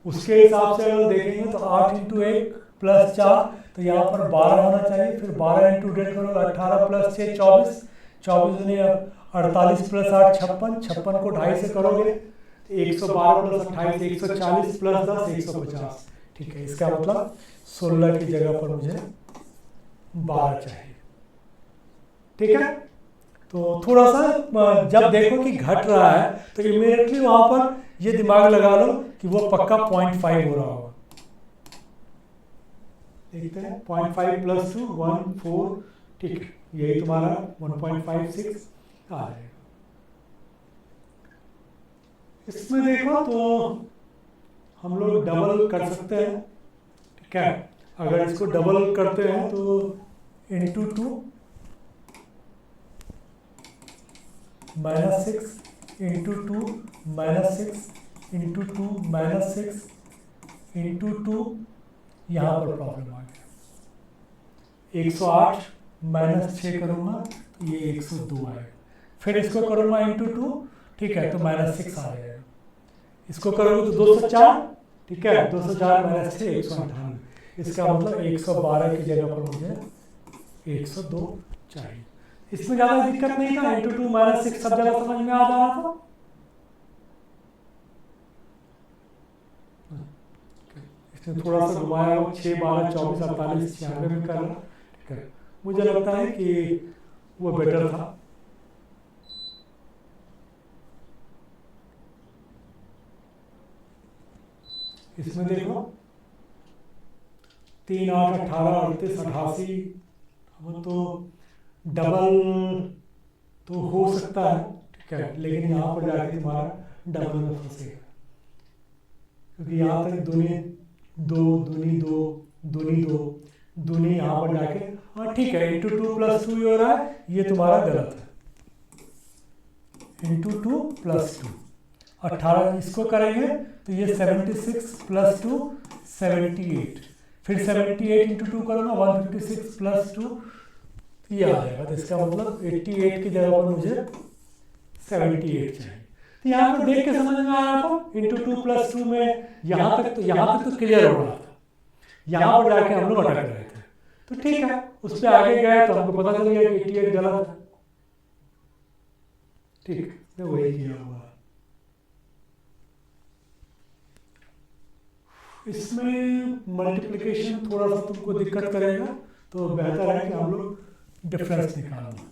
उसके हिसाब से अगर देखेंगे तो 8 इंटू 1 + 4, तो यहाँ पर 12 होना चाहिए। फिर 12 इंटू 1.5 करोगे 18 + 6 24, 24 दूनी 48 + 8 56, 56 को 2.5 से करोगे 112 + 28 140 + 10 150। ठीक है, इसका मतलब 16 की जगह पर मुझे 12 चाहिए। ठीक है, तो थोड़ा सा जब देखो कि घट रहा है तो इमीडिएटली वहां पर ये दिमाग लगा लो कि वो पक्का 0.5 हो रहा होगा। देखते हैं 0.5 + 2 14, ठीक है, यही तुम्हारा 1.56 आ जाएगा। इसमें देखो तो हम लोग डबल कर सकते हैं। ठीक है, अगर इसको डबल करते हैं तो इंटू 2 -6 इंटू 2 -6 इंटू 2 -6 इंटू 2, यहाँ पर प्रॉब्लम आ गया। 108 -6 करूँगा तो ये 102 आएगा। फिर इसको करूँगा इंटू 2, ठीक है, तो -6 आ जाएगा। इसको करोगे तो 204, ठीक है, 204 - 6 198। इसका मतलब 112 की जगह पर मुझे 102 चाहिए। इसमें ज़्यादा दिक्कत नहीं था, इंटू 2 -6 सब जगह समझ में आ जा रहा था। इसने थोड़ा सा घुमाया, 6, 12, 24, 48, 96 में कर रहा। ठीक है, मुझे लगता है कि वो बेटर था। इसमें देखो 3, 8, 18, 38, 88, तो डबल तो हो सकता है। ठीक है, लेकिन यहाँ पर जाके तुम्हारा डबल में फंसेगा, क्योंकि यहाँ तक दूनी 2, दूनी 2, दूनी 2, दूनी यहाँ पर जाके, हाँ ठीक है, इंटू 2 + 2 हो रहा है, ये तुम्हारा गलत है। इंटू 2 + 2, 18 इसको करेंगे तो ये 76 + 2 78, फिर 78 इंटू 2 करूँगा 156 + 2, ये आ जाएगा। तो इसका मतलब 88 की जगह पर मुझे 78 चाहिए। तो यहाँ पर देख के समझ में आ रहा था, इंटू 2 + 2 में यहाँ तक तो क्लियर हो रहा था, यहाँ पर जाके हम लोग अटक रहे थे। तो ठीक है, उस पर आगे गए तो हमको पता चल गया कि 88 गलत है। ठीक, तो वही किया हुआ। इसमें मल्टीप्लिकेशन थोड़ा सा तुमको दिक्कत करेगा, तो बेहतर है कि हम लोग डिफरेंस निकालना।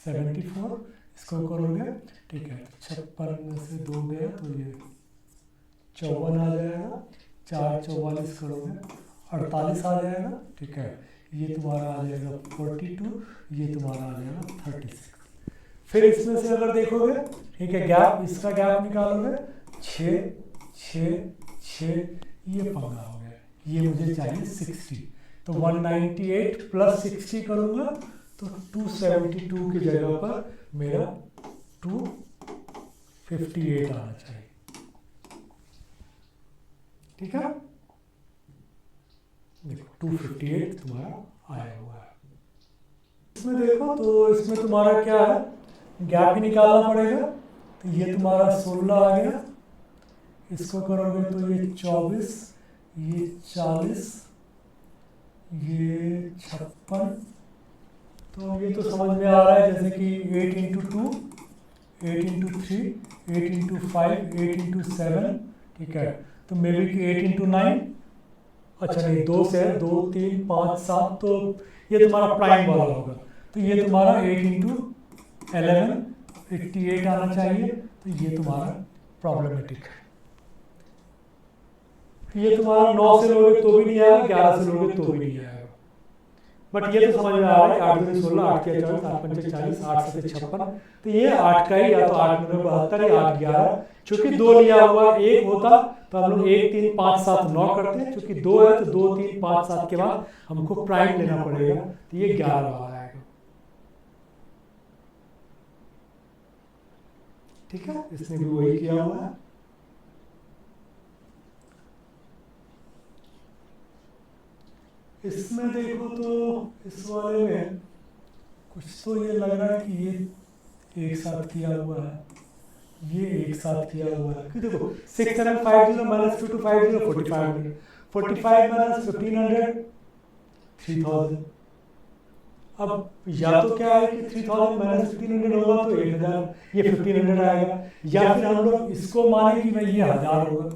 74 इसको करोगे, ठीक है, 56 में से 2 गया तो ये 54 आ जाएगा, 4 44 करोगे 48 आ जाएगा। ठीक है, ये तुम्हारा आ जाएगा 42, ये तुम्हारा आ जाएगा 36। फिर इसमें से अगर देखोगे, ठीक है, गैप, इसका गैप निकालोगे 6 6 6, ये पंगा हो गया, ये मुझे चाहिए 60। तो 198 + 60 करूँगा तो 272 की जगह पर मेरा 258 आना चाहिए। ठीक है, देखो 258 तुम्हारा आया हुआ है। इसमें देखो तो इसमें तुम्हारा क्या है, गैप ही निकालना पड़ेगा। तो ये तुम्हारा 16 आ गया, इसको करोगे तो ये 24, ये 40, ये 56। तो ये तो समझ में आ रहा है, जैसे कि 8 × 2, 8 × 3, 8 × 5, 8 × 7। ठीक है, तो मे बी कि 8 × 9, अच्छा नहीं 2 से 2 3 5 7, तो ये तुम्हारा प्राइम वाला होगा। तो ये तुम्हारा 8 × 11 88 आना चाहिए। तो ये तुम्हारा प्रॉब्लमेटिक है। ये तुम्हारा 9 से लोगे तो भी नहीं आएगा, 11 से लोगे तो भी नहीं आएगा। बट ये तो समझ में आ रहा है कि 8 दूनी 16, 8 के 24, 8 पंचे 40, 8 से 56। तो ये 8 का ही, या तो 8 9 72 या 8 11। चूंकि 2 लिया हुआ 1 होता तो हम लोग 1 3 5 7 9 करते। चूंकि 2 है तो 2 3 5 7 के बाद हमको प्राइम लेना पड़ेगा, तो ये 11 वाला आएगा। ठीक है, इसने भी वही किया हुआ है। इसमें देखो तो इस वाले में कुछ तो ये लग रहा है कि ये एक साथ किया हुआ है, ये एक साथ किया हुआ है। कि देखो 6750 - 2250 4500, 45 - 1500 3000। अब या तो क्या है कि 3000 - 1500 होगा तो 1000, ये 1500 आएगा। या फिर हम लोग इसको माने कि भाई ये 1000 होगा,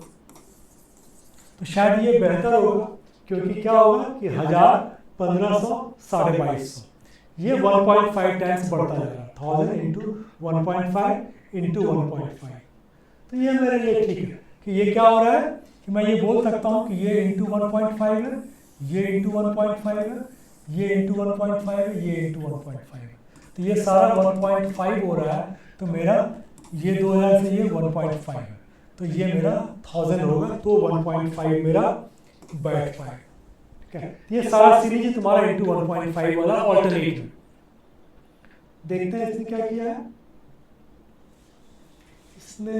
तो शायद ये बेहतर होगा। क्योंकि क्या होगा कि 1000 1500 2250, ये 1.5 टाइम्स बढ़ता जा रहा है। 1000 × 1.5 × 1.5। तो ये मेरे लिए ठीक है कि ये क्या हो रहा है कि मैं ये बोल सकता हूँ कि ये × 1.5 है, ये × 1.5 है, ये × 1.5 है, ये × 1.5 है। तो ये सारा 1.5 हो रहा है। तो मेरा ये 2000 से ये 1.5 है, तो ये मेरा 1000 होगा। तो 1.5 मेरा बैठ पाए। ठीक है, ये सारा सीरीज तुम्हारा × 1.5 वाला ऑल्टरनेट है। देखते हैं इसने क्या किया है। इसने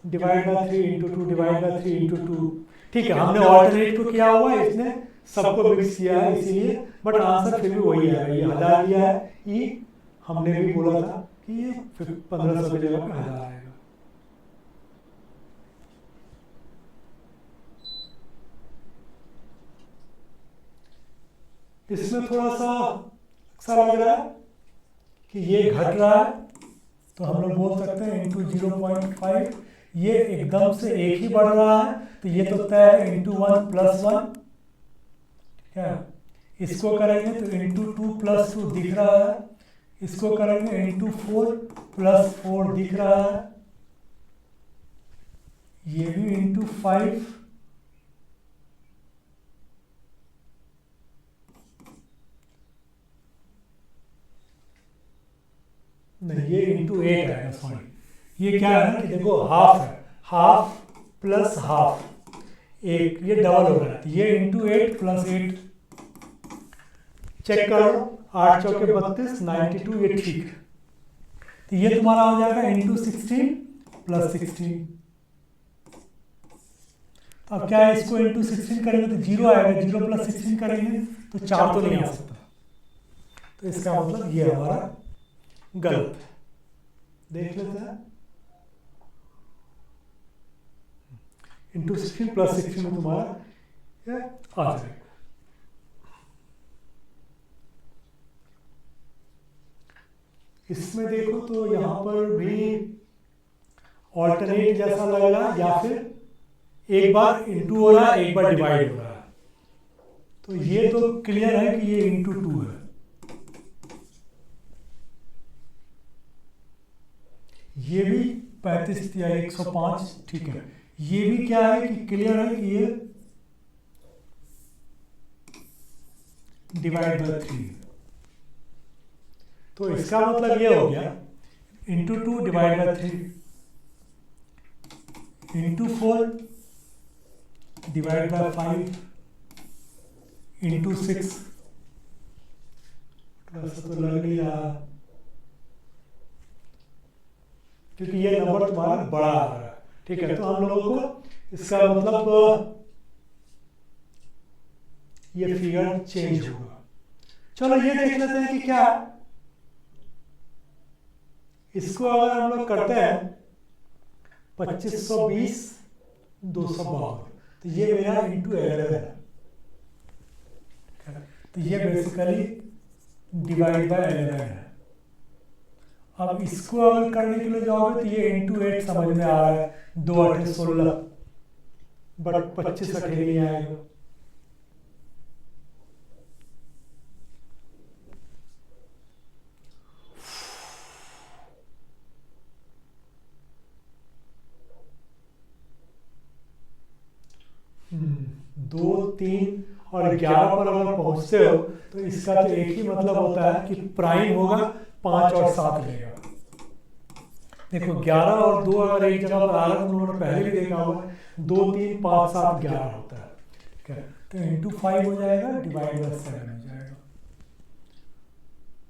डिवाइड बाय 3 × 2 डिवाइड बाय 3 × 2। ठीक है, हमने ऑल्टरनेट को किया हुआ है, इसने सबको मिक्स किया है, इसीलिए बट आंसर फिर भी वही है। ये 1000 लिया है, ई हमने भी बोला था कि ये 1500 की जगह पे 1000 आएगा। इसमें थोड़ा सा अच्छा लग रहा है कि ये घट रहा है, तो हम लोग बोल सकते हैं × 0.5 ये एकदम से एक ही बढ़ रहा है, तो ये तो तय है इंटू 1 प्लस 1, क्या इसको करेंगे तो इंटू 2 प्लस 2 दिख रहा है, इसको करेंगे इंटू 4 प्लस 4 दिख रहा है, ये भी इंटू 5 नहीं, ये इंटू 8 है, सॉरी ये क्या है ना कि देखो हाफ है, हाफ प्लस हाफ एक, ये डबल हो रहा है, ये इंटू 8 प्लस 8, चेक करो 8 चौके 32 92, ये ठीक है। तो ये तुम्हारा हो जाएगा इंटू 16 प्लस 16। अब क्या है, इसको इंटू 16 करेंगे तो 0 आएगा, 0 प्लस 16 करेंगे तो 4 तो नहीं आ सकता, तो इसका मतलब ये हमारा गलत है। देख लेते हैं, इंटू 16 प्लस 16 में तुम्हारा ये आ जाएगा। इसमें देखो तो यहाँ पर भी ऑल्टरनेट जैसा लग रहा है, या फिर एक बार इंटू हो रहा है एक बार डिवाइड हो रहा है, तो ये तो क्लियर है कि ये इंटू 2 है। ये भी 35 या 105, ठीक है। ये भी क्या है कि क्लियर है कि ये डिवाइड बाय 3, तो इसका मतलब ये हो गया into 2 divide by 3 into 4 divide by 5 into 6, वैसे तो लग नहीं रहा क्योंकि ये नंबर तुम्हारा बड़ा आ रहा है, ठीक है। तो हम लोगों को इसका मतलब ये फिगर चेंज होगा। चलो ये देख लेते हैं कि क्या है। इसको अगर हम लोग करते हैं 2520 252, तो ये मेरा इंटू 11 है, तो ये बेसिकली डिवाइड बाय 11 है। अब इसको अगर करने के लिए जाओगे तो ये इंटू 8 समझ में आ रहा है, 2 8 16, बट 25 8 नहीं आएगा। दो 3 और 11 पर अगर पहुंचते हो तो इसका तो एक ही मतलब होता है कि प्राइम होगा 5 और 7 लेगा। देखो 11 और 2 अगर एक जगह पर आ रहा है, तुम लोगों ने पहले भी देखा होगा, 2 3 5 7 11 होता है, ठीक है। तो इंटू 5 हो जाएगा, डिवाइड बाय 7 हो जाएगा।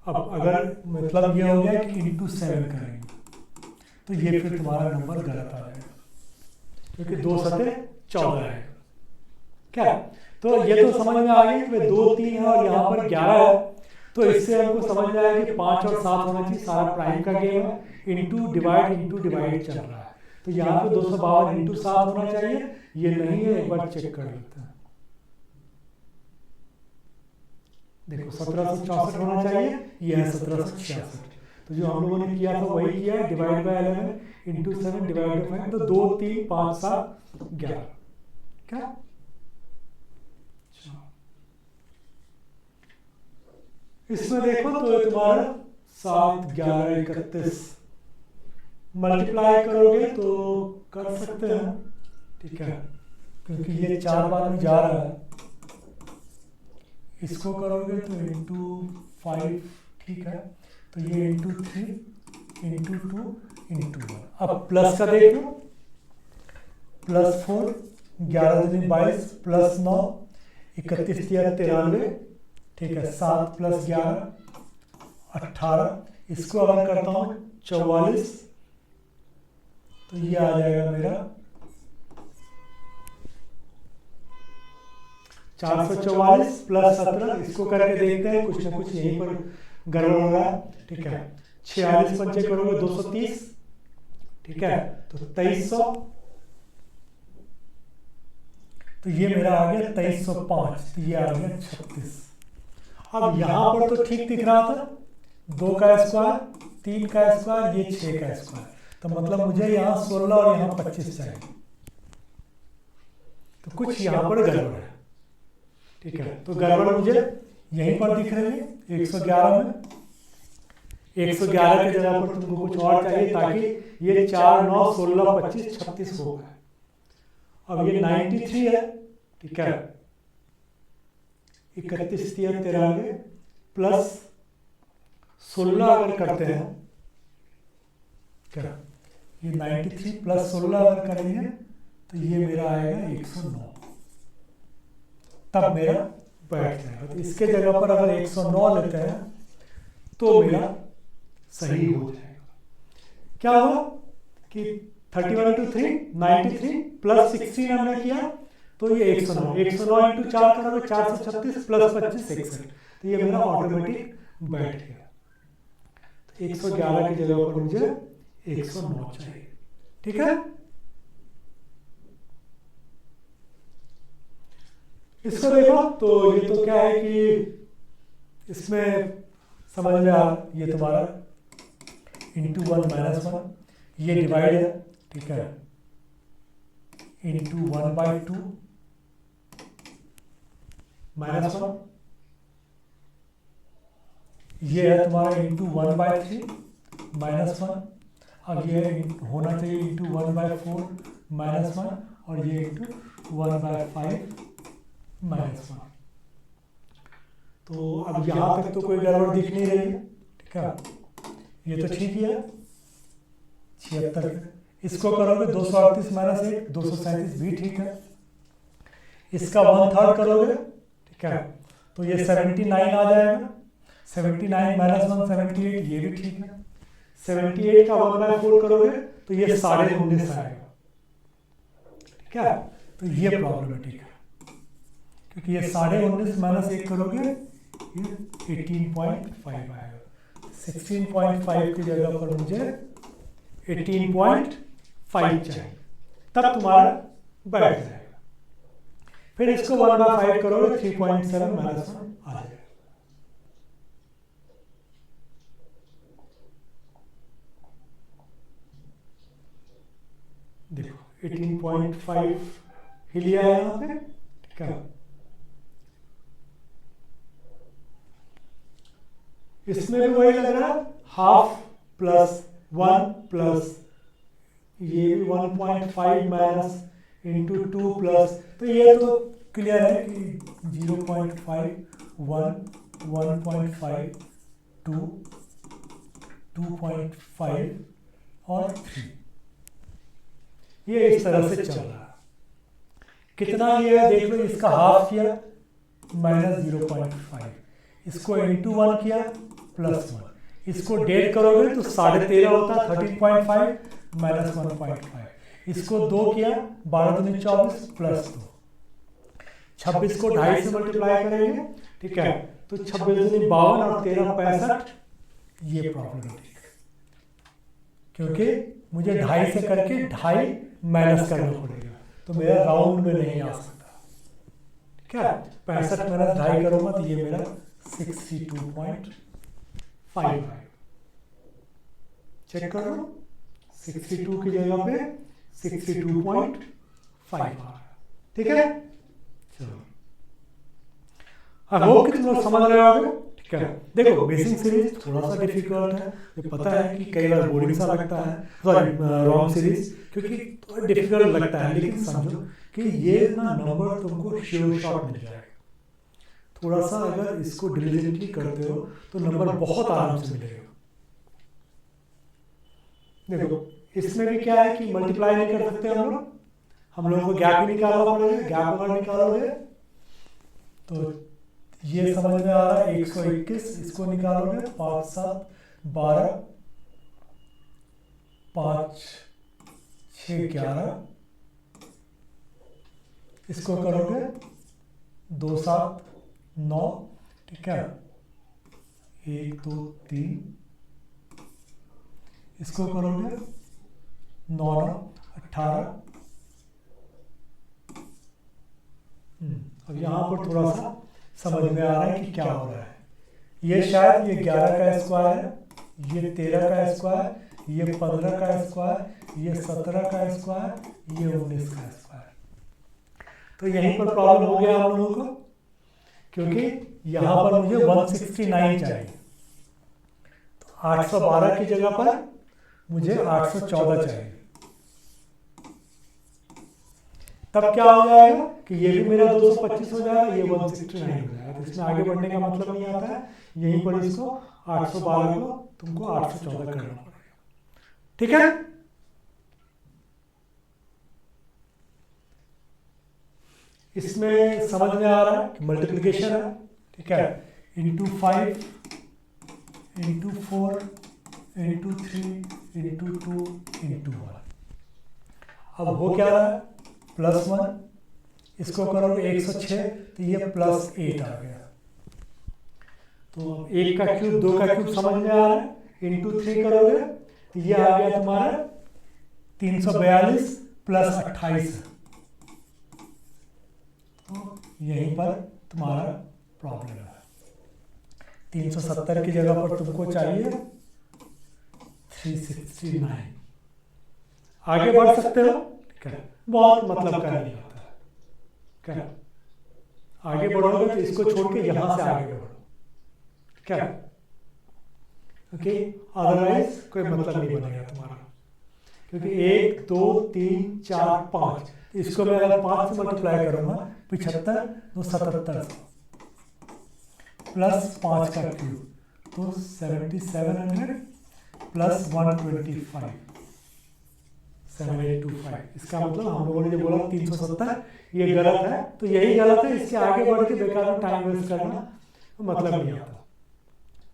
अब अगर मतलब ये हो गया कि इंटू 7 करेंगे तो ये फिर तुम्हारा नंबर गलत आ जाएगा, क्योंकि 2 7 14 आएगा, क्या। तो ये तो समझ में आ गया कि 2 3 है और यहाँ पर 11 है, तो इससे हमको समझ में आया कि 5 और 7 होना चाहिए, सारा प्राइम का गेम है, इंटू डिवाइड चल रहा है। तो यहाँ पे 252 इंटू 7 होना चाहिए, ये नहीं है, एक बार चेक कर लेते हैं। देखो 1764 होना चाहिए, ये है 1766, तो जो हम लोगों ने किया था वही किया है, divide by 11 into 7 divide by 5, तो 2 3 5 7 11, क्या। इसमें देखो तो तुम्हारा 7 11 31 मल्टीप्लाई करोगे तो कर सकते हैं, ठीक है, क्योंकि ये 4 बार में जा रहा है। इसको करोगे तो इंटू 5, ठीक है, तो ये इंटू 3 इंटू 2 इंटू 1। अब प्लस का देख लो, प्लस 4 11 दूनी 22 प्लस 9 31 93, ठीक है, 7 प्लस 11 18, इसको अगर करता हूँ 44, तो ये आ जाएगा मेरा 444 प्लस 17, इसको करके देखते हैं, कुछ ना कुछ यहीं पर गड़बड़ हो रहा है, ठीक है। 46 पंचे करोगे 230, ठीक है, तो 2300, तो ये मेरा आ गया 2305, तो ये आ गया 36। अब यहाँ पर तो ठीक दिख रहा था, 2 का स्क्वायर 3 का स्क्वायर, ये 6 का स्क्वायर, तो मतलब मुझे यहाँ 16 और यहाँ 25 चाहिए, तो कुछ यहाँ पर गड़बड़ है। ठीक है, तो गड़बड़ मुझे यहीं पर दिख रही है 111 में। 111 की जगह पर तुमको कुछ और चाहिए, ताकि ये 4, 9, 16, 25, 36 हो गए। अब ये 93 है। ठीक है, 31, 93 प्लस 16 अगर करते हैं, क्या ये 93 प्लस 16 अगर करेंगे तो ये मेरा आएगा 109, तब मेरा बैठ जाएगा। तो इसके जगह पर अगर 109 लेते हैं तो मेरा सही हो जाएगा। क्या हुआ कि 31 to 3 93 प्लस 16 हमने किया तो ये 109 इंटू 4 करोगे 436 प्लस 25 61, तो ये मेरा ऑटोमेटिक बैठ गया। तो 111 की जगह पर मुझे 109 चाहिए। ठीक है, इसको देखो तो ये तो क्या है कि इसमें समझ में आ, ये तुम्हारा इंटू 1 माइनस 1, ये डिवाइड है। ठीक है, इंटू 1/2 माइनस 1, ये है तुम्हारा इंटू 1/3 माइनस 1, अब ये होना चाहिए इंटू 1/4 माइनस 1, और ये इंटू 1/5 माइनस 1। तो अब यहाँ तक तो कोई गड़बड़ दिख नहीं रही है। ठीक है, ये तो ठीक ही है 76। इसको करोगे 238 माइनस 1 237 भी ठीक है। इसका 1/3 करोगे, ठीक है, तो ये 79 आ जाएगा। 79 माइनस 1 78, ये भी ठीक है। 78 का 1/4 करोगे तो ये 19.5 आएगा। ठीक है, तो ये प्रॉब्लमेटिक है, क्योंकि ये 19.5 माइनस 1 करोगे ये 18.5 आएगा। 16.5 की जगह पर मुझे 18.5 चाहिए, तब तुम्हारा बैठ जाएगा। फिर इसको 1/5 करोगे 3.7 माइनस 1 आ जाएगा। देखो 18.5 ही लिया है यहाँ पे। ठीक है, इसमें भी वही लग रहा है, हाफ प्लस 1 प्लस ये भी 1.5 माइनस इंटू 2 प्लस, तो ये तो क्लियर है कि 0.5 1 1.5 2 2.5 और 3, ये इस तरह से चल रहा है। कितना ये है देख लो, इसका हाफ किया माइनस 0.5, इसको इंटू 1 किया प्लस 1, इसको 1.5 करोगे तो 13.5 होता है 13.5 माइनस 1.5, इसको 2 किया 12 दूनी 24 प्लस 2, 26 को 2.5 से मल्टीप्लाई करेंगे। ठीक है, तो 26 दूनी 52 और 13 65, ये प्रॉब्लम है, क्योंकि मुझे 2.5 से करके 2.5 माइनस करना पड़ेगा, तो मेरा राउंड में नहीं आ सकता। ठीक है, 65 माइनस 2.5 करूंगा तो ये मेरा 62.5 है। चेक करो, 62 की जगह पे 62.5 आ रहा है। ठीक है, चलो आई होप कि तुम लोग समझ रहे होगे। ठीक है, देखो बेसिक सीरीज थोड़ा सा डिफिकल्ट है, ये पता है कि कई बार बोरिंग सा लगता है, सॉरी रॉन्ग सीरीज, क्योंकि थोड़ा डिफिकल्ट लगता है, लेकिन समझो कि ये ना नंबर तुमको श्योर शॉट मिल जाएगा। थोड़ा सा अगर इसको डिलीजेंटली करते हो तो नंबर बहुत आराम से मिलेगा। देखो इसमें भी क्या है कि मल्टीप्लाई नहीं कर सकते हम लोगों को गैप ही निकालना पड़ेगा। गैप अगर निकालोगे तो ये समझ में आ रहा है 121, इसको निकालोगे 5 7 12 5 6 11, इसको करोगे 2 7 9, ठीक है 1 2 3, इसको करोगे 9 9 18। अब यहाँ पर थोड़ा सा समझ में आ रहा है कि क्या हो रहा है। ये शायद ये 11 का स्क्वायर है, ये 13 का स्क्वायर, ये 15 का स्क्वायर, ये 17 का स्क्वायर, ये 19 का स्क्वायर। तो यहीं पर प्रॉब्लम हो गया हम लोगों को, क्योंकि यहाँ पर मुझे 169 चाहिए, तो 812 की जगह पर मुझे 814 चाहिए। तब क्या हो जाएगा कि ये भी मेरा 225 हो जाएगा, ये 169 हो जाएगा। तो इसमें आगे बढ़ने का मतलब नहीं आता है, यहीं पर इसको 812 को तुमको 814 करना पड़ेगा। ठीक है, इसमें समझ में आ रहा है कि मल्टीप्लिकेशन है। ठीक है, into 5 into 4 into 3 into 2 into 1। अब हो क्या रहा है, +1, इसको करोगे 106, तो ये +8 आ गया। तो 1 का क्यूब 2 का क्यूब समझ में आ रहा है, इंटू 3 करोगे तो ये आ गया तुम्हारा 342 + 28। तो यहीं पर तुम्हारा प्रॉब्लम है। 370 की जगह पर तुमको चाहिए 369। आगे बढ़ सकते हो, ठीक है, बहुत मतलब का नहीं होता है। क्या आगे बढ़ोगे तो इसको छोड़ के यहां से आगे बढ़ो, क्या ओके, अदरवाइज कोई मतलब नहीं बनेगा तुम्हारा। क्योंकि 1 2 3 4 5, इसको मैं अगर 5 से मल्टीप्लाई करूंगा 75 तो 77 प्लस 5 का क्यूब, तो 7700 प्लस 125 7825। इसका मतलब हम लोगों ने जो बोला 370 ये गलत है, तो यही गलत है। इसके आगे बढ़ के बेकार में टाइम वेस्ट करना मतलब नहीं आता।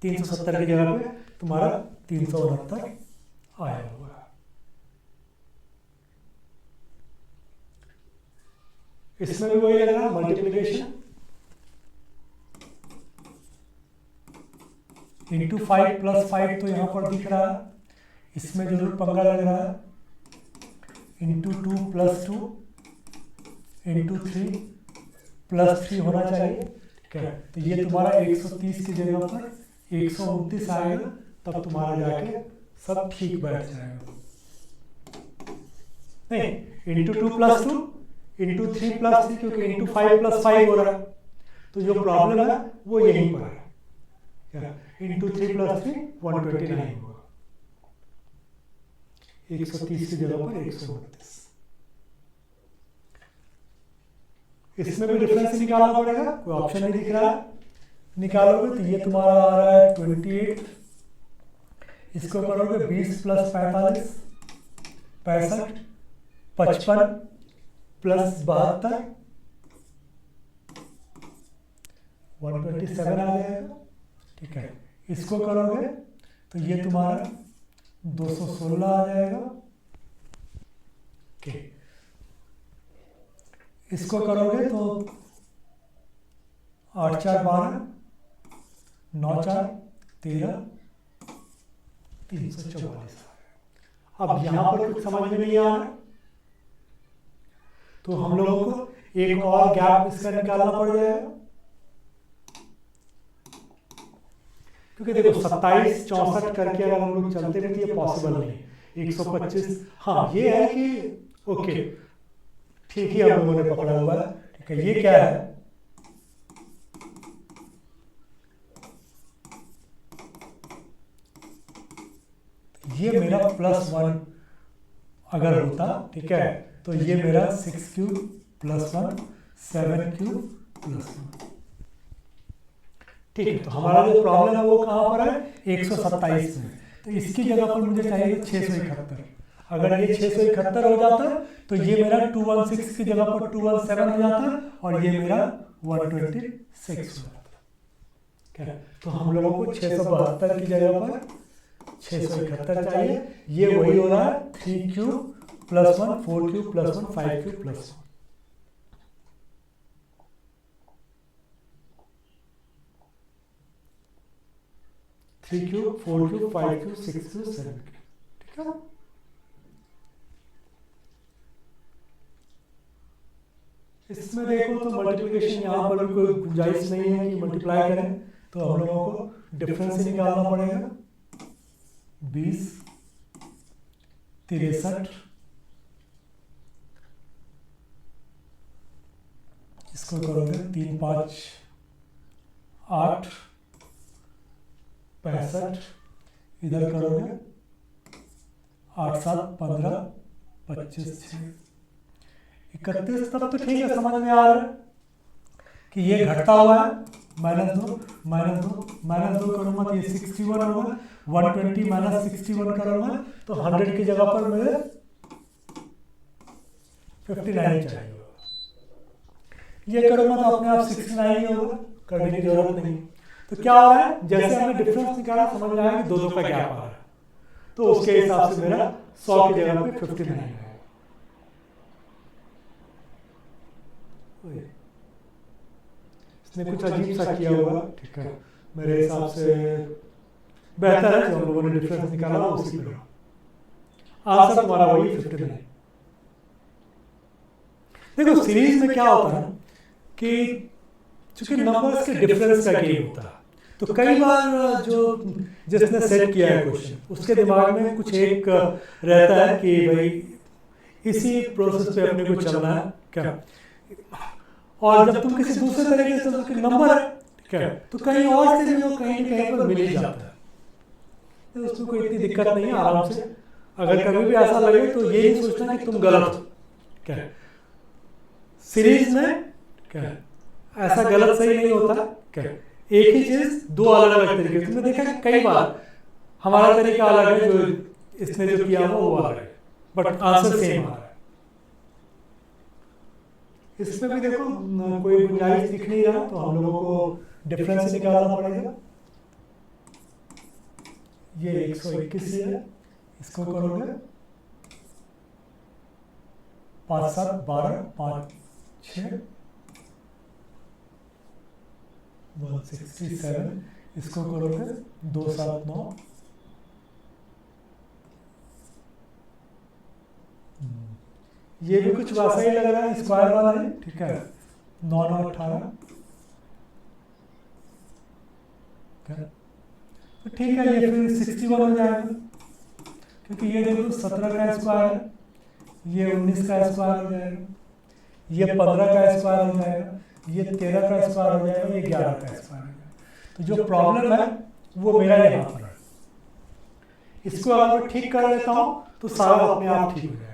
370 की जगह पे तुम्हारा 369 आया हुआ है। इसमें भी वही लग रहा है मल्टीप्लिकेशन, इंटू 5 + 5 तो यहाँ पर दिख रहा है, इसमें जरूर पंगा लग रहा है। इंटू 2 + 2 इंटू 3 + 3 होना चाहिए। ठीक है, तो ये तुम्हारा 130 की जगह पर 129 आएगा, तब तुम्हारा जाके सब ठीक बैठ जाएगा। नहीं, इंटू 2 + 2 इंटू 3 + 3, क्योंकि इंटू 5 + 5 हो रहा है, तो जो प्रॉब्लम है वो यहीं पर है। इंटू 3 + 3 129 होगा, 130 की जगह पर 129। इसमें भी डिफरेंस निकालना पड़ेगा, कोई ऑप्शन नहीं दिख रहा है। निकालोगे तो ये तुम्हारा आ रहा है 28, इसको करोगे 20 + 45 65 55 + 72 127 आ जाएगा। ठीक है, इसको करोगे तो ये तुम्हारा 216 आ जाएगा। ओके, इसको करोगे तो 8 4 12 9 4 13 344। अब यहां पर कुछ समझ में नहीं आ रहा, तो हम लोगों को एक और गैप इसका निकालना पड़ जाएगा। क्योंकि देखो 27 64 करके अगर हम लोग चलते रहे तो ये पॉसिबल नहीं। 125, हाँ ये है कि ओके ठीक ही हम लोगों ने पकड़ा हुआ है। ठीक है, ये क्या है, ये मेरा +1 अगर होता, ठीक है, तो ये मेरा 6³ + 1 7³ + 1। ठीक है, तो हमारा जो प्रॉब्लम है वो कहाँ पर है, 127 में। तो इसकी जगह पर मुझे चाहिए 671। अगर ये 671 हो जाता तो ये मेरा 216 की जगह पर 217 हो जाता, और ये मेरा 126 हो जाता। क्या, तो हम लोगों को 672 की जगह पर 671 चाहिए। ये वही हो रहा है 3³ + 1 4³ + 1 5³ + 1। 3³ 4³ 5³ 6³ 7³। ठीक है, इसमें देखो तो मल्टीप्लिकेशन यहाँ पर भी कोई गुंजाइश नहीं है कि मल्टीप्लाई करें, तो हम लोगों को डिफरेंस ही निकालना पड़ेगा। 20 63, इसको करोगे 3 5 8 65, इधर करोगे 8 7 15 25 6 31। तब तो ठीक है, समझ में आ रहा है कि ये घटता हुआ है, -2 करूँगा तो ये 61 होगा, 120 -61 करूँगा तो 100 की जगह पर मुझे 59 चाहिए होगा। ये करूँगा तो अपने आप 69 ही होगा, करने की जरूरत नहीं। तो क्या हो रहा है, जैसे हमने डिफरेंस निकाला समझ में आया कि दो का गैप आ रहा है, तो उसके हिसाब से मेरा 100 की जगह पे 59 है। इसने कुछ अजीब सा किया होगा, ठीक है, मेरे हिसाब से बेहतर है जो हम लोगों ने डिफरेंस निकाला उसी पे आंसर तुम्हारा वही 59। देखो सीरीज में क्या होता है कि चूंकि नंबर्स के डिफरेंस का गेम होता है, तो कई बार जो जिसने सेट किया है क्वेश्चन उसके दिमाग में कुछ एक रहता है कि भाई इसी प्रोसेस पे अपने को चलना है क्या, और जब तुम किसी दूसरे तरीके से उसके नंबर है ठीक है, तो कहीं और से भी वो कहीं न कहीं पर मिल ही जाता है, तो उसमें कोई इतनी दिक्कत नहीं है, आराम से। अगर कभी भी ऐसा लगे तो ये नहीं सोचना कि तुम गलत हो क्या, सीरीज में क्या ऐसा गलत सही नहीं होता क्या, एक ही चीज दो अलग अलग तरीके। तुमने देखा कि कई बार हमारा तरीका अलग है, जो इसने जो किया वो अलग है, बट आंसर सेम आ रहा है। इसमें भी देखो कोई गुंजाइश दिख नहीं रहा, तो हम लोगों को डिफरेंस निकालना पड़ेगा। ये 121 है, इसको करोगे 5 7 12 5 6 167, इसको करोगे 2 7 9 ये भी कुछ वैसा ही लग रहा है, स्क्वायर वाला है, ठीक है, 9 9 18, तो ठीक है, ये फिर 61 हो जाएगा, क्योंकि ये देखो 17 का स्क्वायर है, ये 19 का स्क्वायर हो जाएगा, ये 15 का स्क्वायर हो जाएगा, ये 13 का स्क्वायर हो जाएगा, ये 11 का स्क्वायर हो जाएगा। तो जो प्रॉब्लम है वो मेरा यहाँ पर है, इसको अगर मैं ठीक कर लेता हूँ तो सारा अपने आप ठीक हो जाएगा।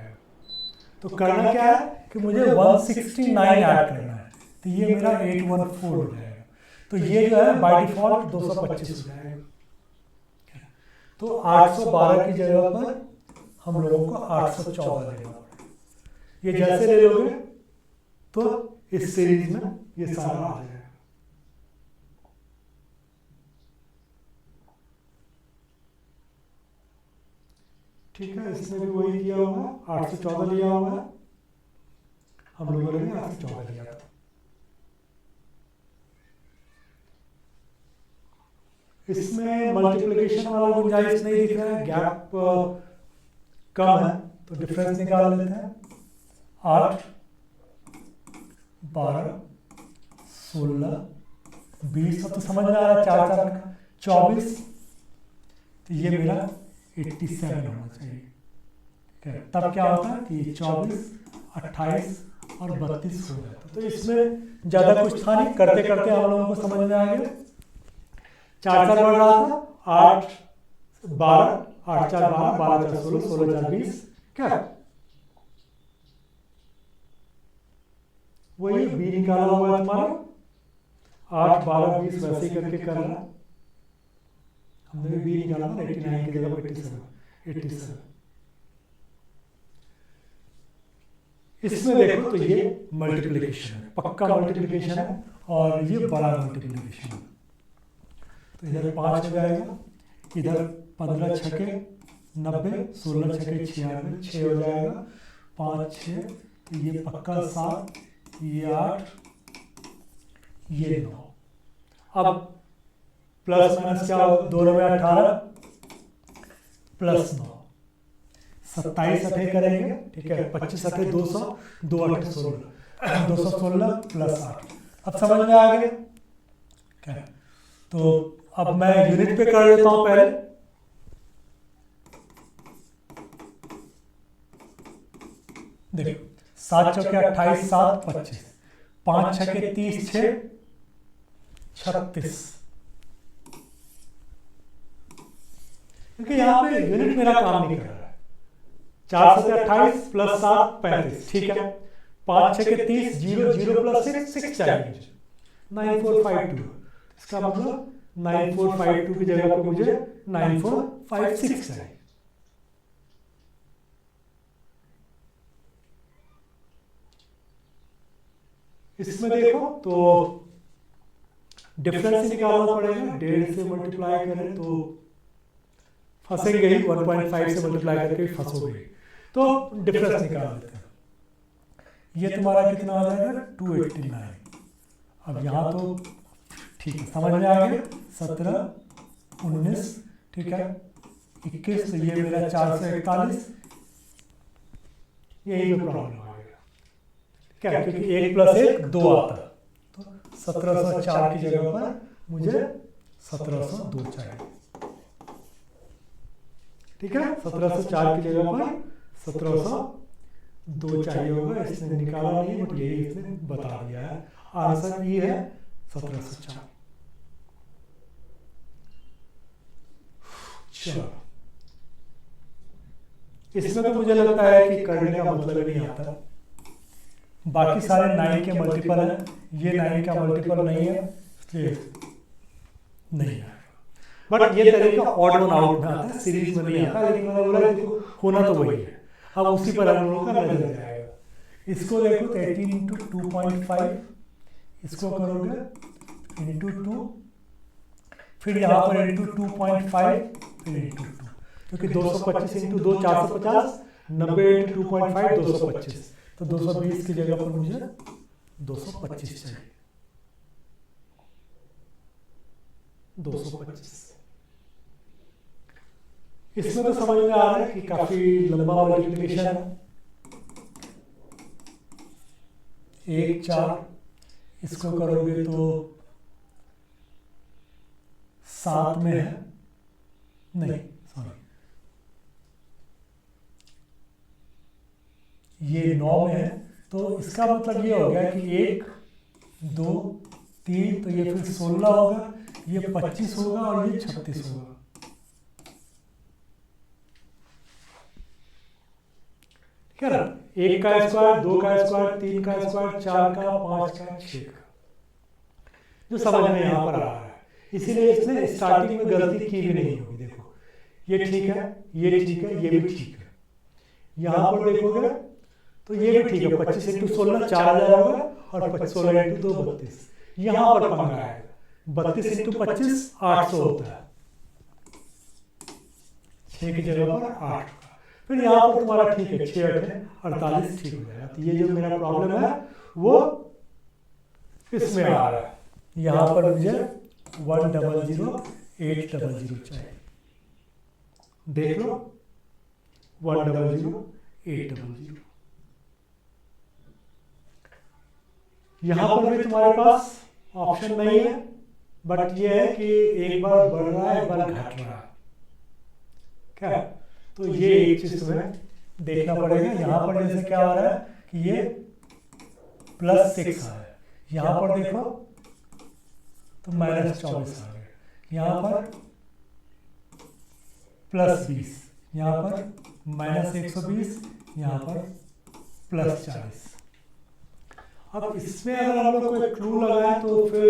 तो करना क्या है कि मुझे 169 ऐड करना है, तो ये मेरा 814 हो जाएगा, तो ये जो है बाय डिफॉल्ट 225 हो जाएगा। तो 812 की जगह पर हम लोगों को 814 लेना पड़ेगा। ये जैसे ले लोगे तो इस सीरीज में ये सारा आ जाएगा। ठीक है, इसमें भी वही किया हुआ है, 814 लिया हुआ है, हम लोगों ने 814 लिया था। इसमें मल्टीप्लिकेशन वाला गुंजाइश नहीं दिख रहा है, गैप कम है, तो डिफरेंस निकाल लेते हैं। 8 12 16 20, अब तो समझ में आ रहा है, 4 4 का 24, तो ये मेरा 87 होना चाहिए। ठीक है, तब क्या होता है कि 24 28 और 32 हो जाता है। तो इसमें ज़्यादा कुछ था नहीं, करते करते हम लोगों को समझ में आ गया। 4 4 बढ़ रहा था, 8 12 8 4 12 12 4 16 16 4 20, क्या वही बी निकाला हुआ है तुम्हारा, 8 12 20 वैसे ही करके कर रहा, हमने बी निकाला 89 की जगह 87। इसमें देखो तो ये मल्टीप्लिकेशन है, पक्का मल्टीप्लिकेशन है, और ये बड़ा मल्टीप्लिकेशन है। तो इधर 5 हो जाएगा, इधर 15 छके 90, 16 छके 96, 6 हो जाएगा, 5 6, तो ये पक्का 7, ये 8, ये 9। अब प्लस माइनस क्या हो, 2 में 18 प्लस 9, 27 अठे करेंगे, ठीक है, 25 अठे 200, 2 अठे 16, 216 प्लस 8। अब समझ में आ गया क्या, तो अब मैं यूनिट पे कर लेता हूं पहले। देखो 7 चौके 28, 7 25, 5 छके 30, 6 36। क्योंकि यहाँ पे यूनिट मेरा काम नहीं कर रहा है। 4 से 28 प्लस 7 35, ठीक है। 5 छके 30, 0 0 प्लस 6 6 चाहिए मुझे, 9452। इसका मतलब 9452 की जगह पे मुझे 9456 चाहिए। इसमें देखो तो डिफरेंस निकालना पड़ेगा। 1.5 से मल्टीप्लाई करें तो फंसेंगे ही, 1.5 से मल्टीप्लाई करके फंसोगे। तो डिफरेंस निकाल लेते हैं। ये तुम्हारा कितना आ जाएगा 289। अब यहाँ तो ठीक है, समझ में आ गया। 17 19, ठीक है, 21, तो ये मेरा 441। यही जो प्रॉब्लम आएगा क्या, क्योंकि 1 प्लस 1 2 आता है, तो 1704 की जगह पर मुझे 1702 चाहिए। ठीक है, 1704 की जगह पर 1702 चाहिए होगा। इसने निकाला नहीं, बट यही इसने बता दिया है। आंसर ये है 1704। चलो, इसमें तो मुझे लगता है कि करने का मतलब ही नहीं आता। बाकी सारे 9 के मल्टीपल हैं, ये 9 का मल्टीपल नहीं है, इसलिए नहीं है। बट ये तरीका ऑड वन आउट में आता है, सीरीज में नहीं आता। लेकिन मैंने बोला देखो होना तो वही है। अब उसी पर हम लोगों का नजर जाएगा। इसको देखो तो 18 इंटू 2.5, इसको करोगे इंटू 2, फिर यहाँ पर इंटू 2.5, फिर इंटू 2, क्योंकि 225 इंटू 2 450, 90 इंटू 2.5 225, तो 220 की जगह पर मुझे 225 चाहिए। 225। इसमें तो समझ में आ रहा है कि काफी लंबा मल्टीप्लिकेशन है। 1 4, इसको करोगे तो 7 में है, नहीं सॉरी, ये 9 में है। तो इसका मतलब ये हो गया कि 1 2 3, तो ये फिर 16 होगा, ये 25 होगा और ये 36 होगा। ठीक है ना, 1 का स्क्वायर, 2 का स्क्वायर, 3 का स्क्वायर, 4 का, 5 का, 6 का, जो समझ में यहाँ पर आ रहा है। इसीलिए इसने स्टार्टिंग में गलती की भी नहीं होगी। देखो ये ठीक है, ये ठीक है, ये भी ठीक है। यहाँ पर देखोगे तो ये भी ठीक है। 25 इंटू 16 4000 होगा, और 16 इंटू 2 32। यहाँ पर पंगा आएगा। 32 इंटू 25 800 होता है, 6 की जगह पर 8 होगा। फिर यहाँ पर तुम्हारा ठीक है, 6 8 48 ठीक हो जाएगा। तो ये जो मेरा प्रॉब्लम है वो इसमें आ रहा है। यहाँ पर मुझे 100800 चाहिए। देख लो 100800। यहाँ पर भी तुम्हारे पास ऑप्शन नहीं है, बट ये है कि एक बार बढ़ रहा है, एक बार घट रहा है। क्या, तो ये एक चीज तुम्हें देखना पड़ेगा। यहाँ पर जैसे क्या आ रहा है कि ये +6 आ रहा है, यहाँ पर देखो तो -24 आ रहा है, यहाँ पर +20, यहाँ पर -120, यहाँ पर +40। अब इसमें अगर हम लोग कोई क्लू लगाए तो फिर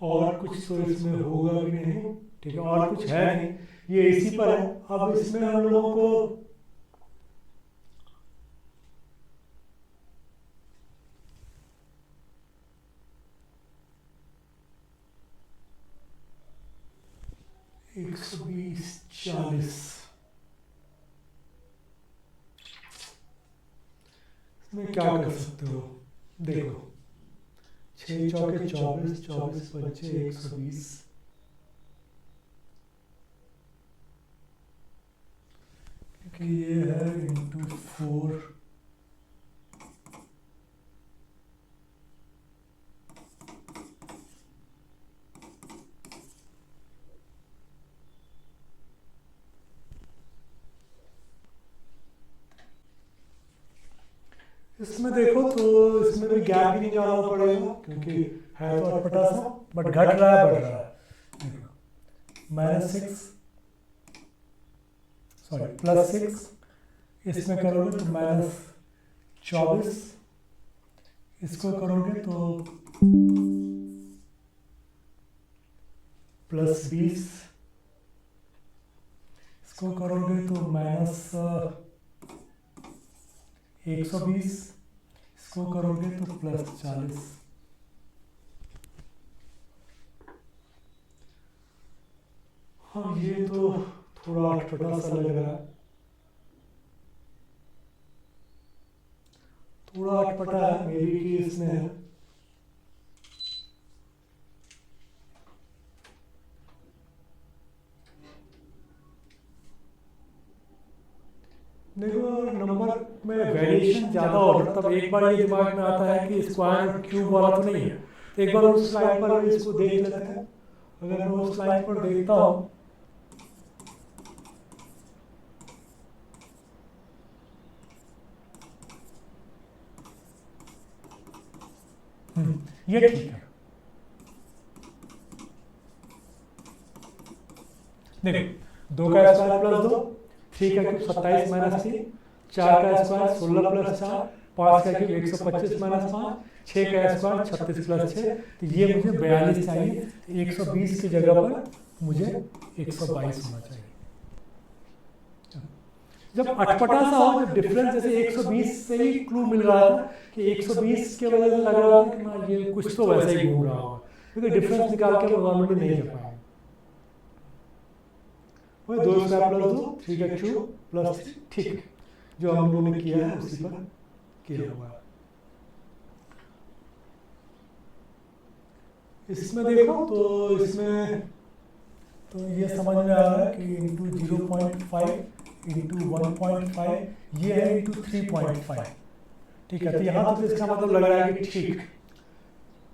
और कुछ तो इसमें होगा भी नहीं। ठीक है, और कुछ है नहीं, ये इसी पर है। अब इसमें हम लोगों को एक 120 40, इसमें क्या कर सकते हो। देखो 6 चौके 24, 24 बच्चे 120, क्योंकि ये है इंटू 4, इसमें देखो तो इसमें भी गैप ही निकालना पड़ेगा, क्योंकि है तो अटपटा सा, बट घट रहा है बढ़ रहा है। -6 सॉरी +6, इसमें करोगे तो -24, इसको करोगे तो +20, इसको करोगे तो -120, इसको करोगे तो +40। हाँ ये तो थोड़ा अटपटा सा लग रहा है, थोड़ा अटपटा है, मे बी कि इसमें देखो नंबर में वेरिएशन ज़्यादा होगा, तब एक बार ये दिमाग में आता है कि स्क्वायर और क्यूब वाला तो नहीं है, तो एक बार उस स्लाइड पर इसको देख लेते हैं। अगर मैं उस स्लाइड पर देखता हूँ ये ठीक है। देखो 2 का स्क्वायर +2, 3 का क्यूब 27 -3, 4 का स्क्वायर 16 + 4, 5 का क्यूब 125 -5, 6 का स्क्वायर 36 + 6, तो ये मुझे 42 चाहिए। 120 की जगह पर मुझे 122 होना चाहिए। जब अटपटा सा हो, जब डिफरेंस जैसे 120 से ही क्लू मिल रहा था कि 120 के वजह से लग रहा था कि ना ये कुछ तो वैसे ही घूम रहा होगा, क्योंकि डिफरेंस निकाल के हम नॉर्मली नहीं कर पाएंगे। वही 2 स्क्वायर +2, 3 का क्यूब +3, ठीक है, जो हम लोगों ने किया है उसी पर किया हुआ है। इसमें देखो तो इसमें तो ये समझ में आ रहा है कि इंटू 0.5 इंटू 1.5, ये है इंटू 3.5, ठीक है। तो यहाँ तो इसका मतलब लग रहा है कि ठीक,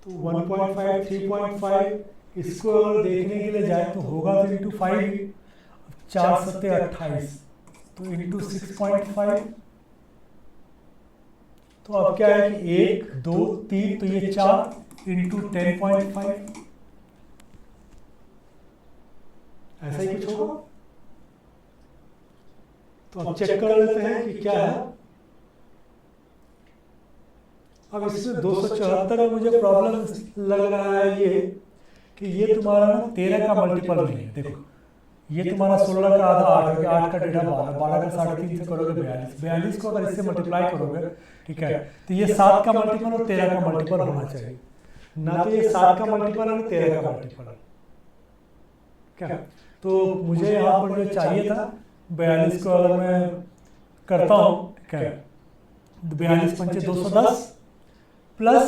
तो 1.5 3.5 इसको अगर देखने के लिए जाए तो होगा तो इंटू 5, 4 7 28, तो इंटू 6.5, तो अब क्या है कि 1 2 3, तो ये 4 इंटू 10.5, ऐसा ही कुछ होगा। तो अब चेक कर लेते हैं कि क्या है। अब इसमें 274 में मुझे प्रॉब्लम लग रहा है ये कि ये तुम्हारा ना 13 का मल्टीपल नहीं है। देखो ये तुम्हारा 16 का आधा 8, 8 का डेढ़ 12, 12 का 3.5 से करोगे 42, 42 को अगर इससे मल्टीप्लाई करोगे, ठीक है, तो ये 7 का मल्टीपल और 13 का मल्टीपल होना चाहिए, ना तो ये 7 का मल्टीपल और 13 का मल्टीपल, क्या। तो मुझे यहाँ पर जो चाहिए था 42 को अगर मैं करता हूँ, क्या 42 पंचे 210 प्लस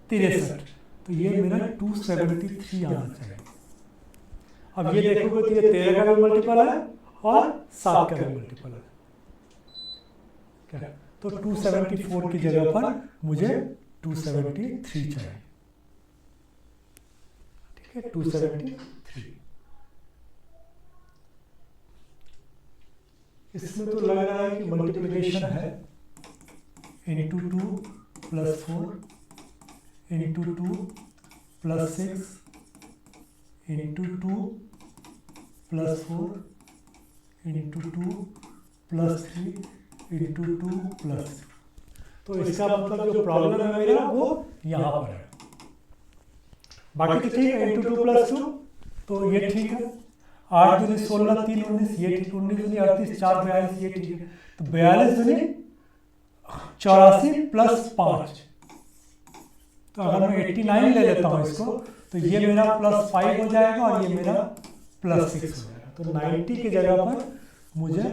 63, तो ये मेरा 273 आना चाहिए। अब ये देखोगे तो ये 13 का भी मल्टीपल है और 7 का भी मल्टीपल है, क्या। तो 274 की जगह पर मुझे 273 चाहिए, ठीक है, 273। इसमें तो लग रहा है कि मल्टीप्लिकेशन है, into 2 + 4 into 2 + 6 into 2 + 4 into 2 + 3 into 2 + 2। तो इसका मतलब जो प्रॉब्लम है मेरा वो यहाँ पर है। बाकी तो ठीक है, इंटू 2 + 2, तो ये ठीक है। 8 दूनी 16, 3 19, ये ठीक, 19 दूनी 38, 4 42, ये ठीक है। तो 42 दूनी 84 + 5, तो अगर मैं 89 ले लेता हूँ इसको, तो ये मेरा +5 हो जाएगा और ये मेरा +6 हो जाएगा। तो 90 की जगह पर मुझे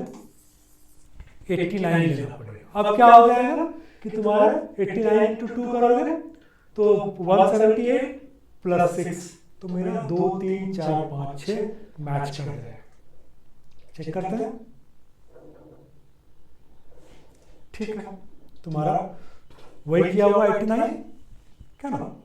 89 लेना पड़ेगा। अब क्या हो जाएगा कि तुम्हारा 89 × 2 करोगे तो 178 प्लस 6, तो मेरा 2 3 4 5 6 मैच कर रहा है। चेक करते हैं। ठीक है, तुम्हारा वही किया हुआ 89, क्या ना।